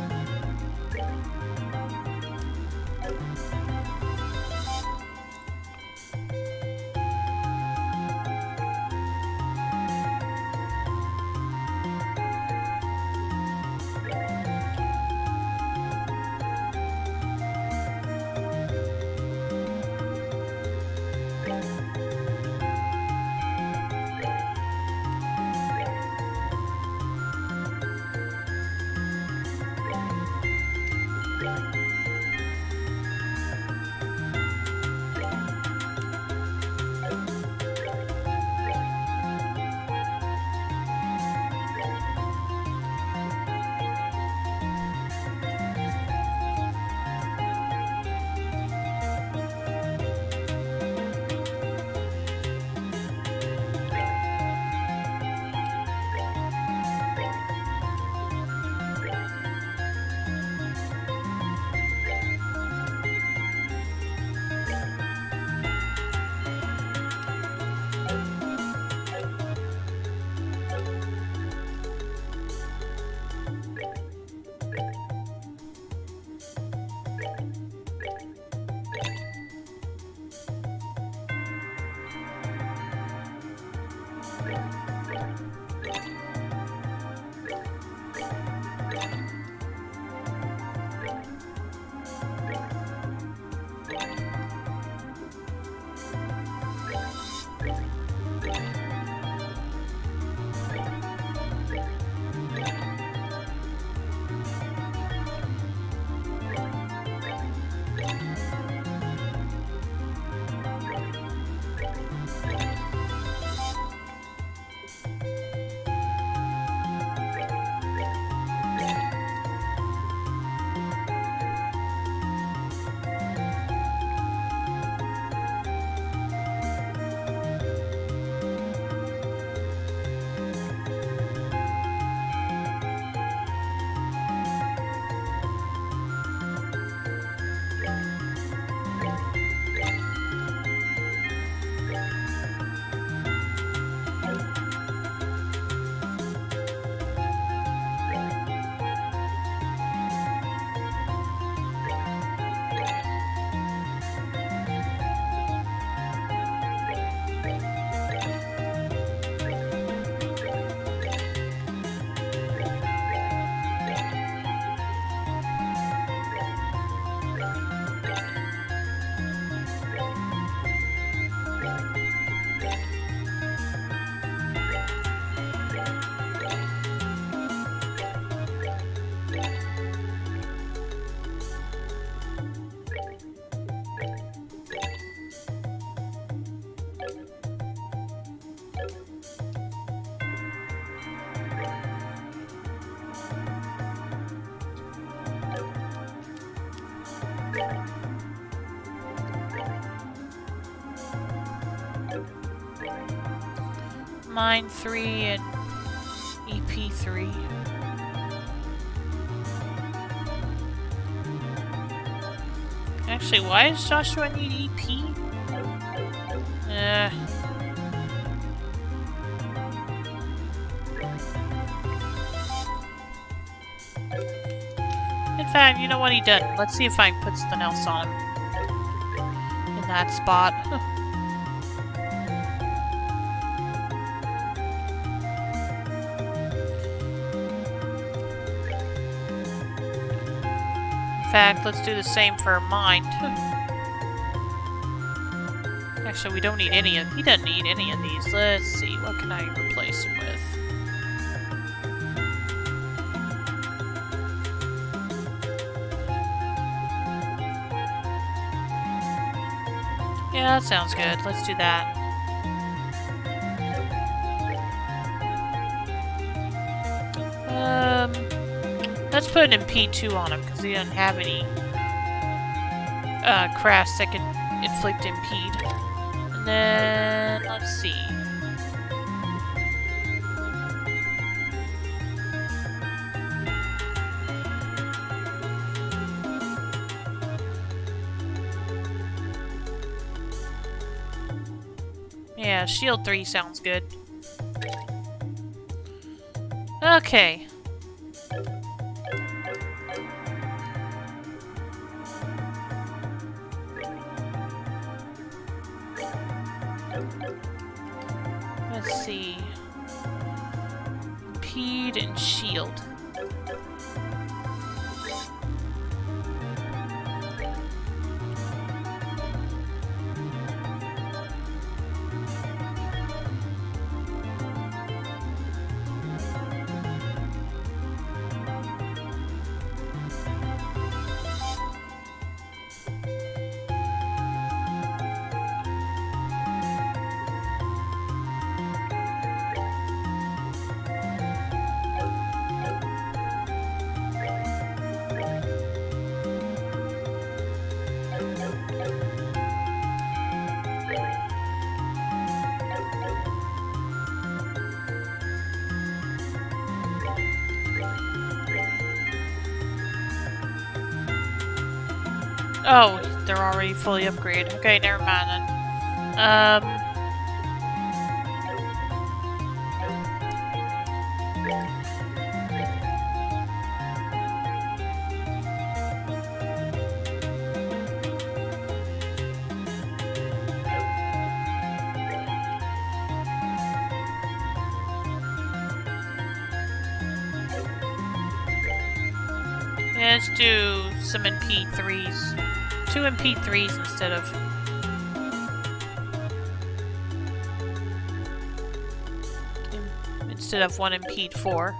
Mine 3 and EP 3. Actually, why does Joshua need EP? In fact, you know what, he doesn't. Let's see if I can put something else on him. In that spot. In fact, let's do the same for mine. Actually, we don't need any of... He doesn't need any of these. Let's see, what can I replace him with? Yeah, that sounds good. Let's do that. Let's put an MP2 on him, because he doesn't have any... crafts that can inflict impede. And then, let's see. Yeah, shield 3 sounds good. Okay. Let's see. Impede and shield. Oh, they're already fully upgraded. Okay, never mind then. Yeah, let's do some MP3s. 2 MP3s instead of 1 Impede 4.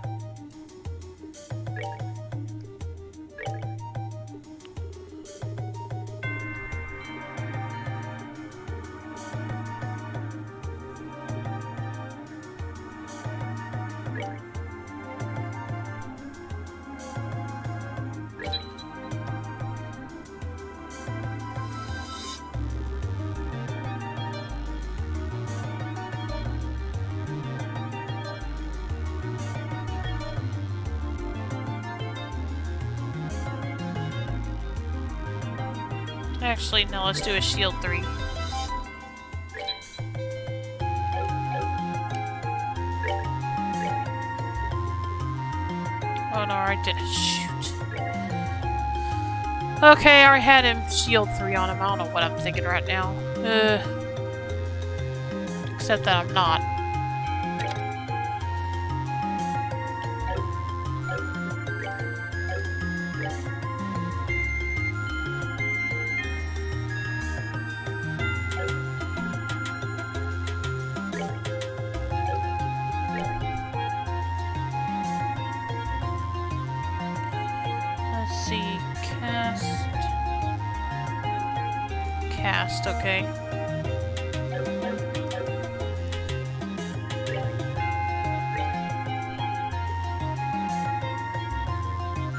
Actually, no, let's do a shield 3. Oh no, I didn't shoot. Okay, I already had him shield 3 on him. I don't know what I'm thinking right now. Except that I'm not. Okay.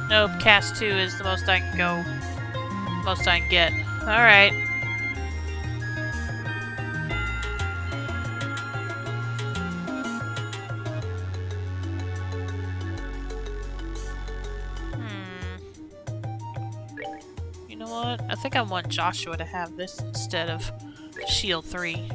Nope, cast 2 is the most I can go. Most I can get. Alright. You know what? I think I want Joshua to have this instead of shield 3.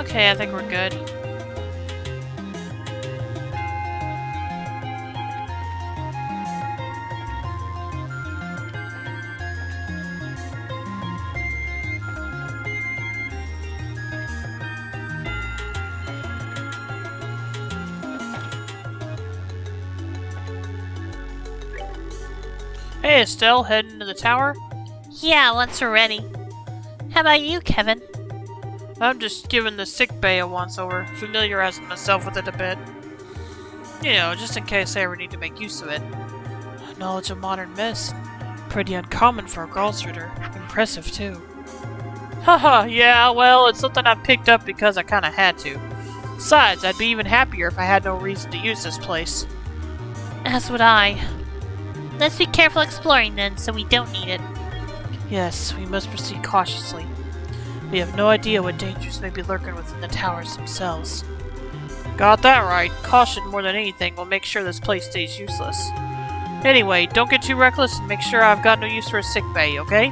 Okay, I think we're good. Hey, Estelle, heading to the tower? Yeah, once we're ready. How about you, Kevin? I'm just giving the sick bay a once-over, familiarizing myself with it a bit. You know, just in case I ever need to make use of it. Knowledge of modern medicine. Pretty uncommon for a Gralsritter. Impressive, too. Haha, yeah, well, it's something I picked up because I kinda had to. Besides, I'd be even happier if I had no reason to use this place. As would I. Let's be careful exploring then, so we don't need it. Yes, we must proceed cautiously. We have no idea what dangers may be lurking within the towers themselves. Got that right. Caution more than anything will make sure this place stays useless. Anyway, don't get too reckless and make sure I've got no use for a sick bay, okay?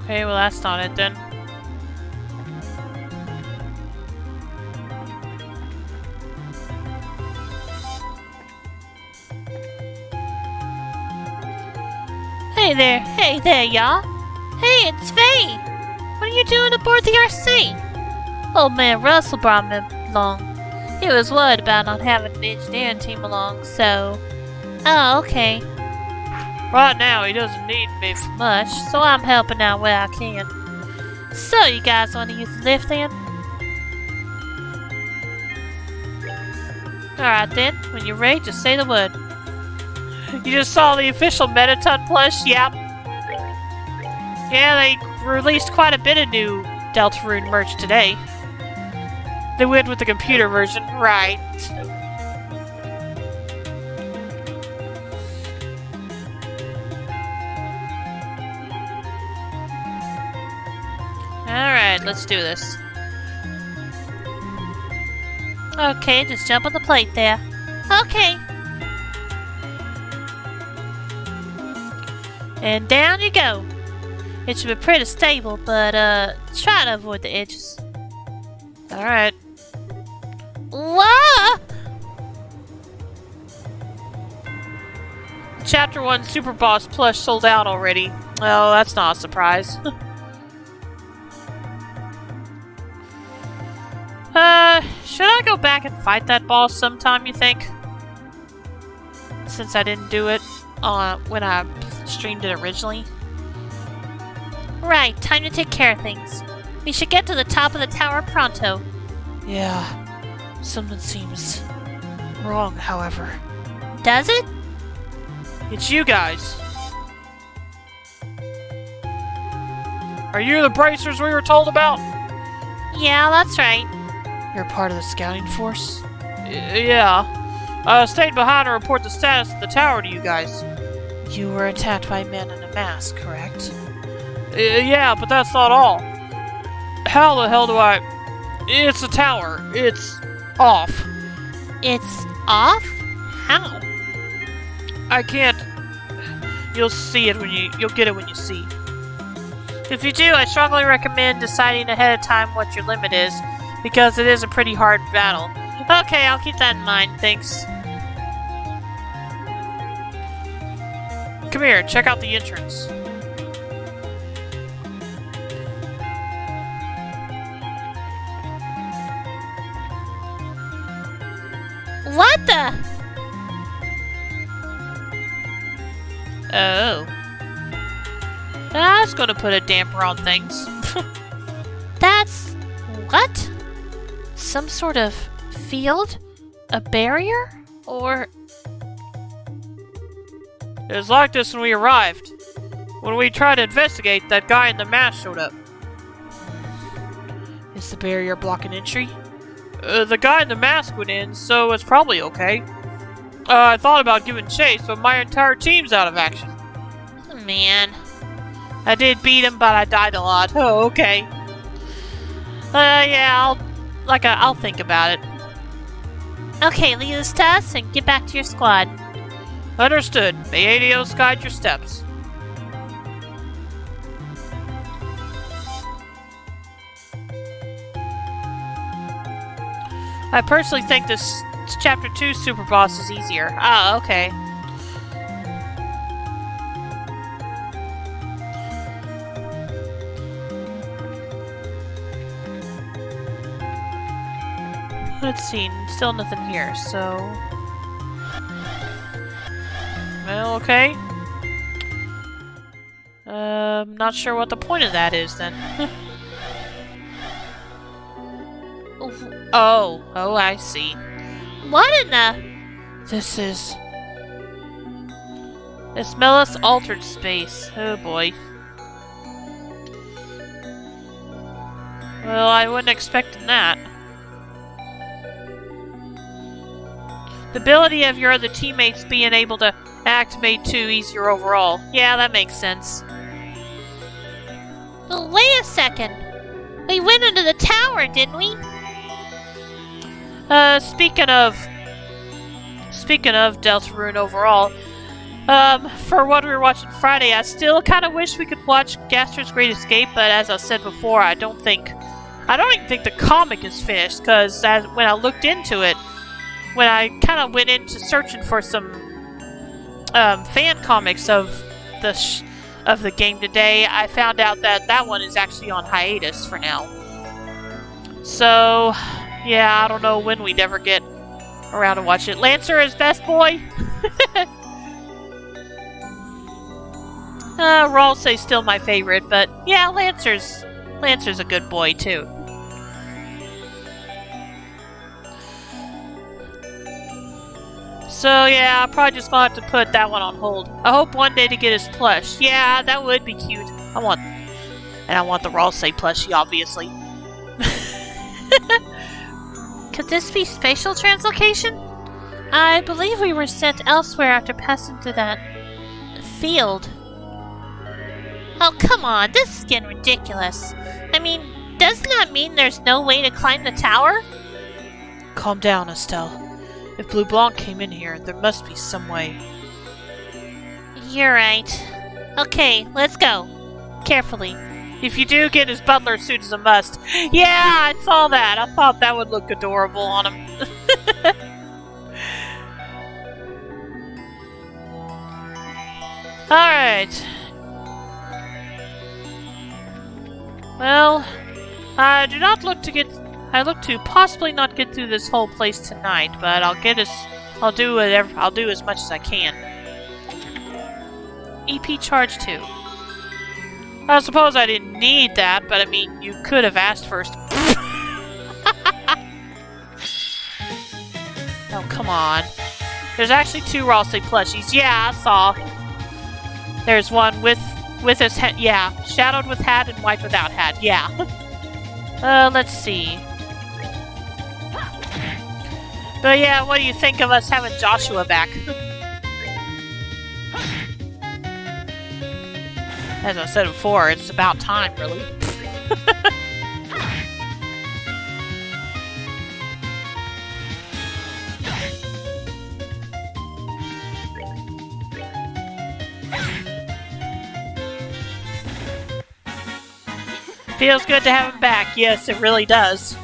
Okay, well that's not it then. Hey there, y'all. Hey, it's Faye. What are you doing aboard the RC? Old man Russell brought me along. He was worried about not having an engineering team along, so... Oh, okay. Right now, he doesn't need me for Much, so I'm helping out where I can. So, you guys want to use the lift then? Alright then, when you're ready, just say the word. You just saw the official Mettaton plush? Yep. Yeah, they released quite a bit of new Deltarune merch today. They went with the computer version, right. Alright, let's do this. Okay, just jump on the plate there. Okay. And down you go. It should be pretty stable, but try to avoid the edges. Alright. Whoa! Chapter 1 Super Boss plush sold out already. Oh, that's not a surprise. Should I go back and fight that boss sometime, you think? Since I didn't do it when I streamed it originally. Right, time to take care of things. We should get to the top of the tower pronto. Yeah, something seems wrong, however. Does it? It's you guys. Are you the bracers we were told about? Yeah, that's right. You're part of the scouting force? Yeah. Stayed behind to report the status of the tower to you guys. You were attacked by men in a mask, correct? Yeah, but that's not all. How the hell do I... It's a tower. It's off. It's off? How? I can't... You'll see it when you'll get it when you see. If you do, I strongly recommend deciding ahead of time what your limit is, because it is a pretty hard battle. Okay, I'll keep that in mind, thanks. Come here, check out the entrance. What the? Oh. That's gonna put a damper on things. That's... what? Some sort of field? A barrier? Or... It was like this when we arrived. When we tried to investigate, that guy in the mask showed up. Is the barrier blocking entry? The guy in the mask went in, so it's probably okay. I thought about giving chase, but my entire team's out of action. man. I did beat him, but I died a lot. Oh, okay. Yeah, I'll think about it. Okay, leave this to us and get back to your squad. Understood. May Adios guide your steps. I personally think this Chapter 2 Super Boss is easier. Ah, okay. Let's see, still nothing here, so... Well, okay. Not sure what the point of that is, then. Oh, I see. What in the... This is... Ismelis Altered Space. Oh boy. Well, I wasn't expecting that. The ability of your other teammates being able to act made 2 easier overall. Yeah, that makes sense. Well, wait a second. We went into the tower, didn't we? Speaking of Deltarune overall, for what we were watching Friday, I still kind of wish we could watch Gaster's Great Escape, but as I said before, I don't even think the comic is finished, because when I looked into it, when I kind of went into searching for some fan comics of the game today, I found out that one is actually on hiatus for now. So, yeah, I don't know when we'd ever get around to watch it. Lancer is best boy. Ralsei's still my favorite, but yeah, Lancer's a good boy too. So yeah, I'm probably just gonna have to put that one on hold. I hope one day to get his plush. Yeah, that would be cute. I want the Ralsei plushie, obviously. Could this be spatial translocation? I believe we were sent elsewhere after passing through that field. Oh, come on, this is getting ridiculous. I mean, doesn't that mean there's no way to climb the tower? Calm down, Estelle. If Blue Blanc came in here, there must be some way. You're right. Okay, let's go. Carefully. If you do get his butler suit as a must. Yeah, I saw that. I thought that would look adorable on him. Alright. Well, I look to possibly not get through this whole place tonight, but I'll do as much as I can. EP charge 2. I suppose I didn't need that, but I mean, you could have asked first. Oh, come on. There's actually 2 Ralsei plushies. Yeah, I saw. There's one with his hat. Yeah, shadowed with hat and white without hat. Yeah. Let's see. But yeah, what do you think of us having Joshua back? As I said before, it's about time, really. Feels good to have him back. Yes, it really does.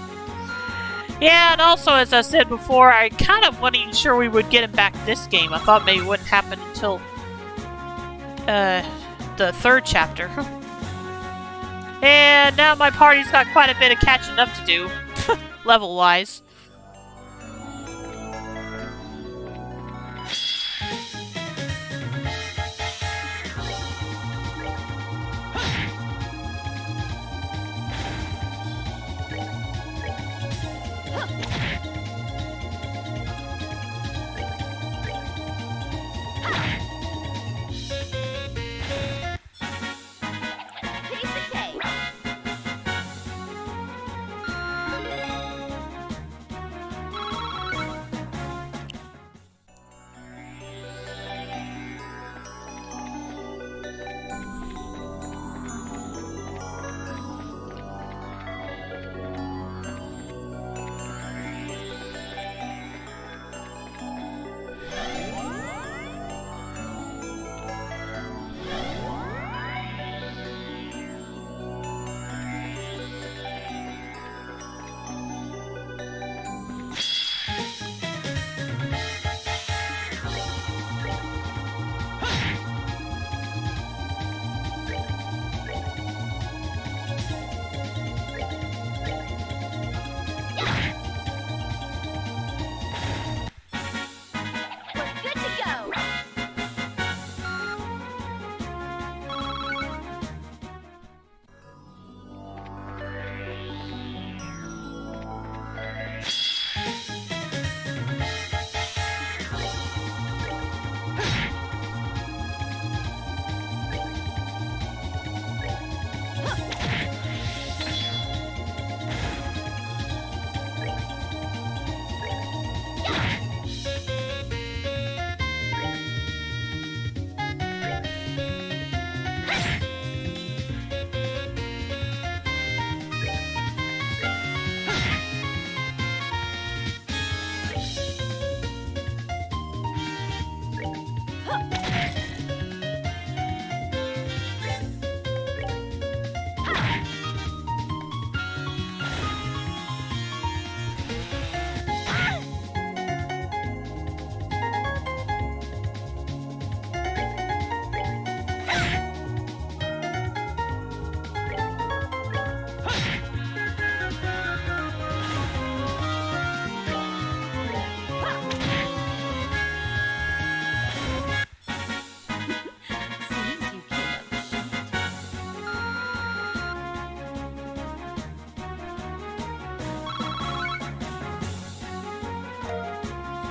Yeah, and also, as I said before, I kind of wasn't sure we would get him back this game. I thought maybe it wouldn't happen until the third chapter. And now my party's got quite a bit of catching up to do, level-wise. Piece of cake. We're good to go. Seems you came up short.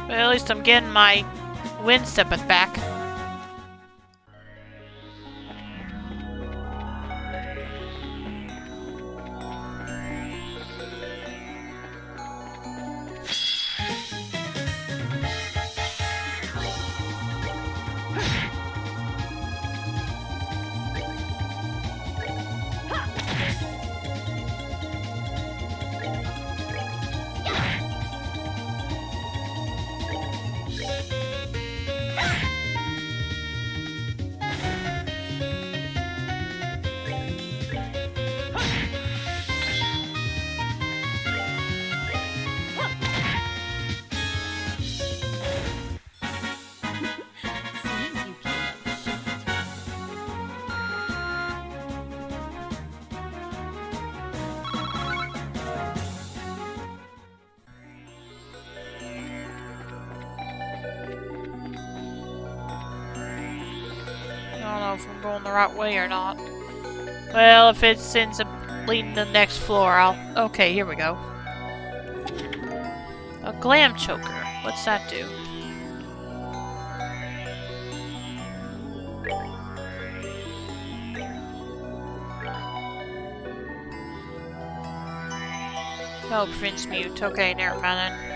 But at least I'm getting my wind steppeth back. Seems you came up short. I don't know if I'm going the right way or not. Well, if it ends up leading to the next floor, I'll... Okay, here we go. A glam choker. What's that do? Oh, Prince Mute. Okay, never mind then.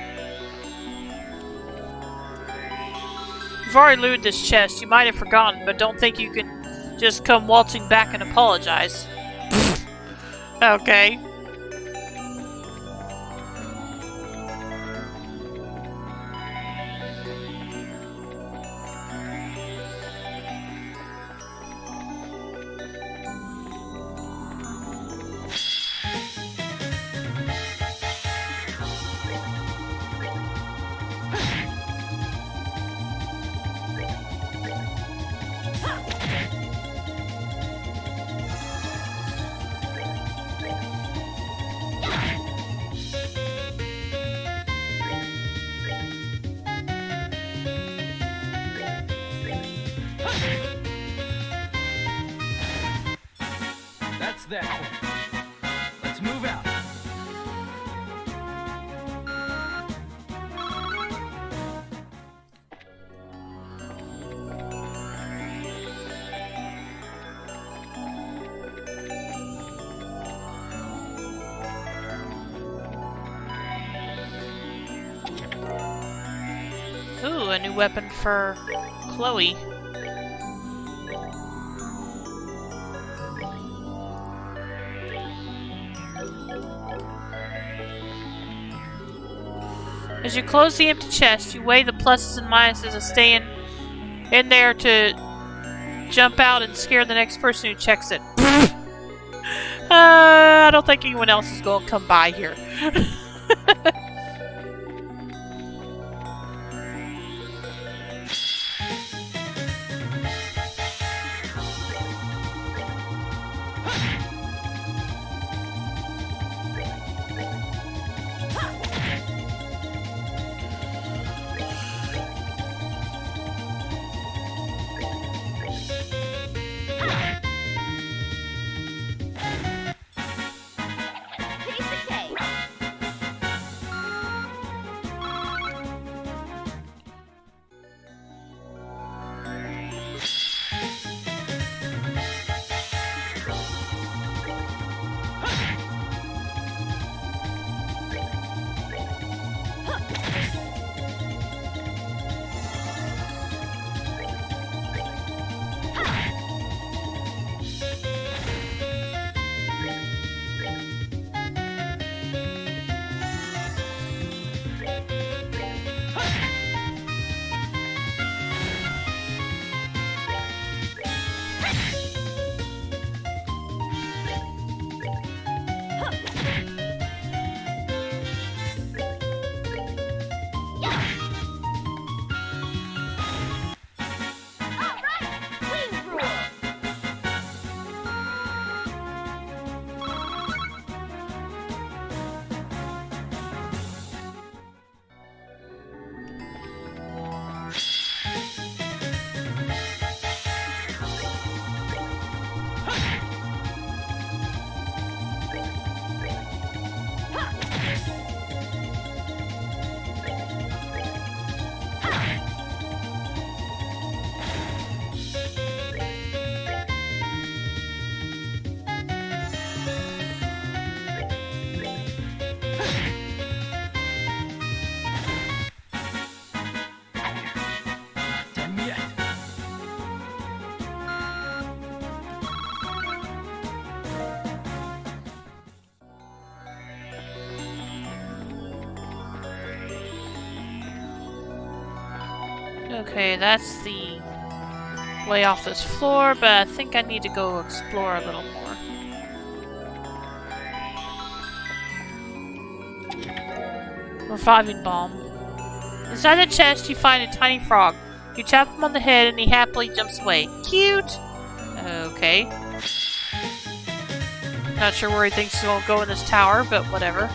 You've already looted this chest. You might have forgotten, but don't think you can just come waltzing back and apologize. Okay. That's that. Let's move out. Ooh, a new weapon for Chloe. As you close the empty chest, you weigh the pluses and minuses of staying in there to jump out and scare the next person who checks it. I don't think anyone else is going to come by here. Piece of cake. All right, we rule. Done yet. Okay, that's the way off this floor, but I think I need to go explore a little more. Reviving Bomb. Inside the chest, you find a tiny frog. You tap him on the head and he happily jumps away. Cute! Okay. Not sure where he thinks he's gonna go in this tower, but whatever.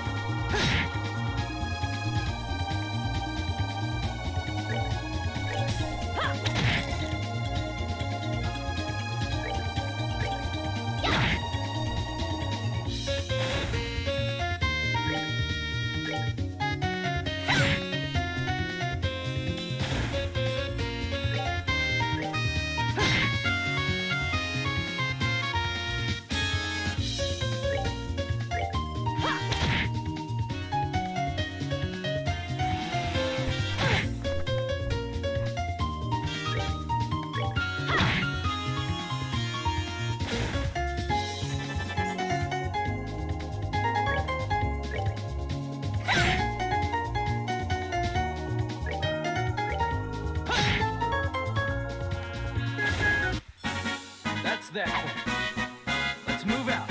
That's that point. Let's move out.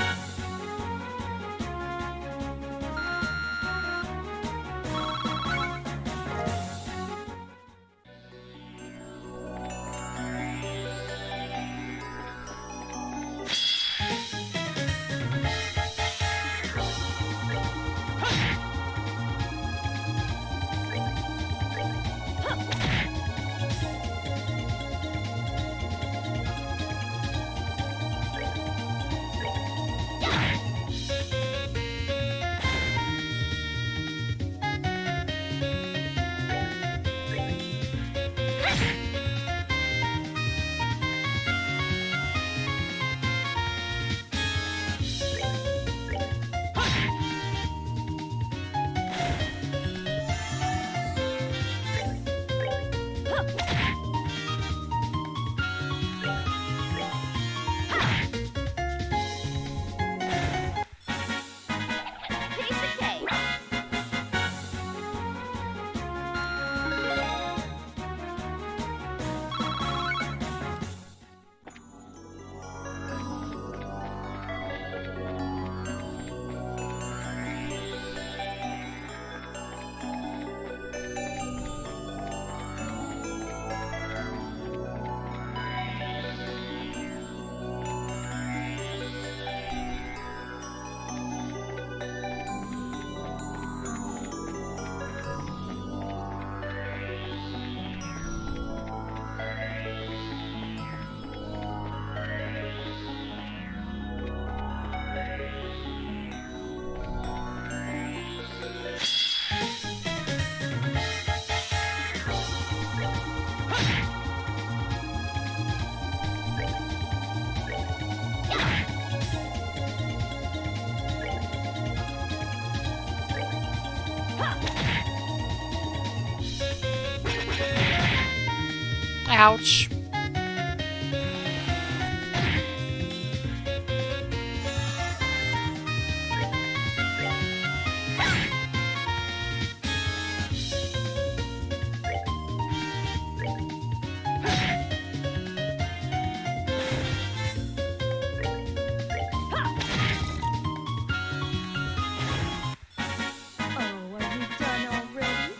Piece of cake. Ouch. Oh, are you done already?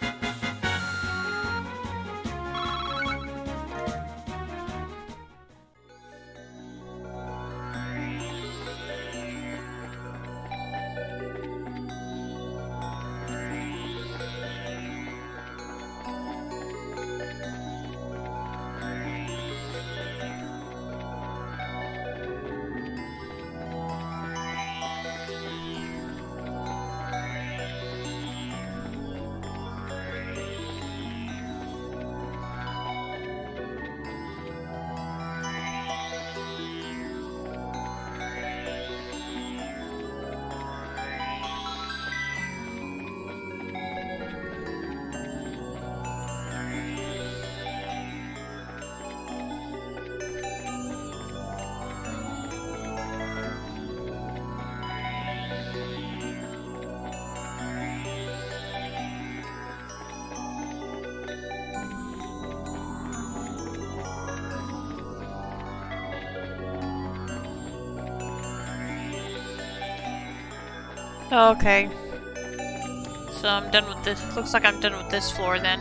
Okay. So I'm done with this. Looks like I'm done with this floor then.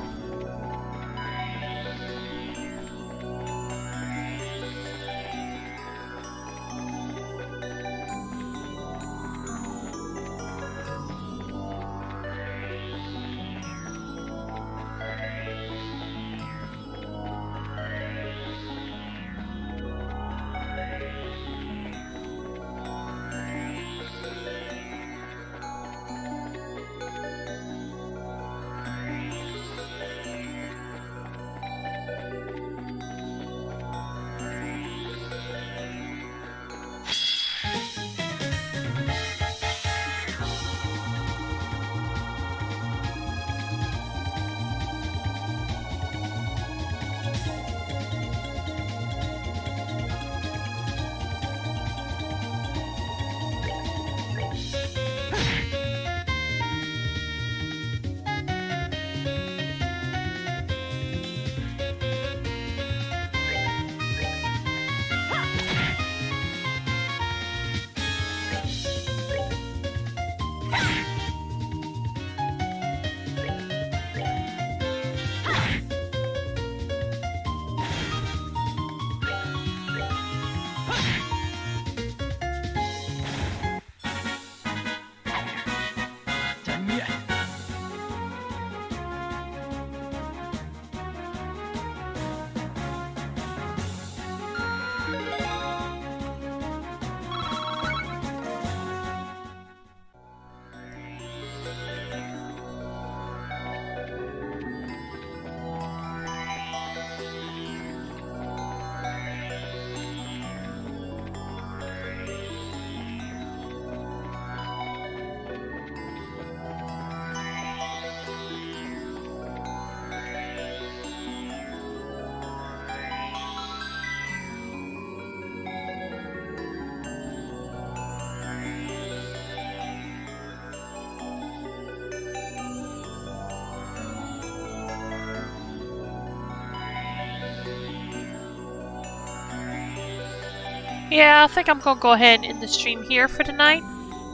Yeah, I think I'm gonna go ahead and end the stream here for tonight.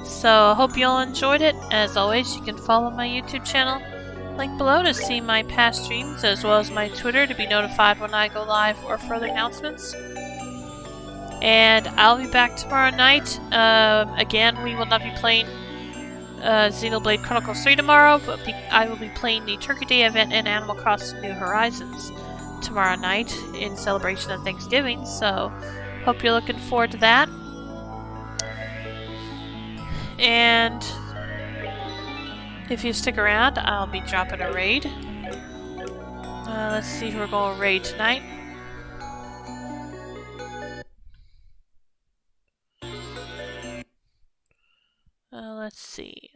So I hope you all enjoyed it. As always, you can follow my YouTube channel. Link below to see my past streams, as well as my Twitter to be notified when I go live or further announcements. And I'll be back tomorrow night. Again, we will not be playing Xenoblade Chronicles 3 tomorrow, but I will be playing the Turkey Day event in Animal Crossing New Horizons tomorrow night in celebration of Thanksgiving. So hope you're looking forward to that. And if you stick around, I'll be dropping a raid. Let's see who we're going to raid tonight. Let's see.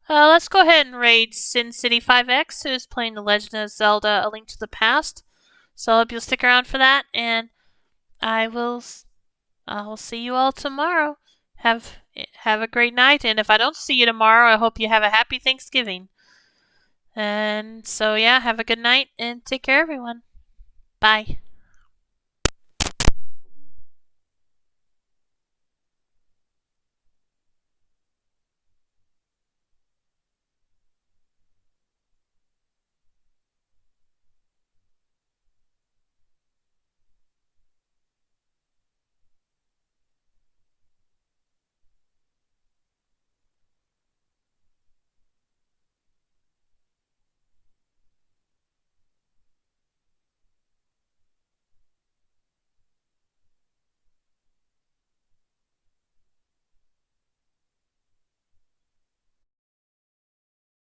Let's go ahead and raid Sin City 5X, who is playing The Legend of Zelda: A Link to the Past. So I hope you'll stick around for that, and I will see you all tomorrow. Have a great night, and if I don't see you tomorrow, I hope you have a happy Thanksgiving. And so yeah, have a good night and take care, everyone. Bye.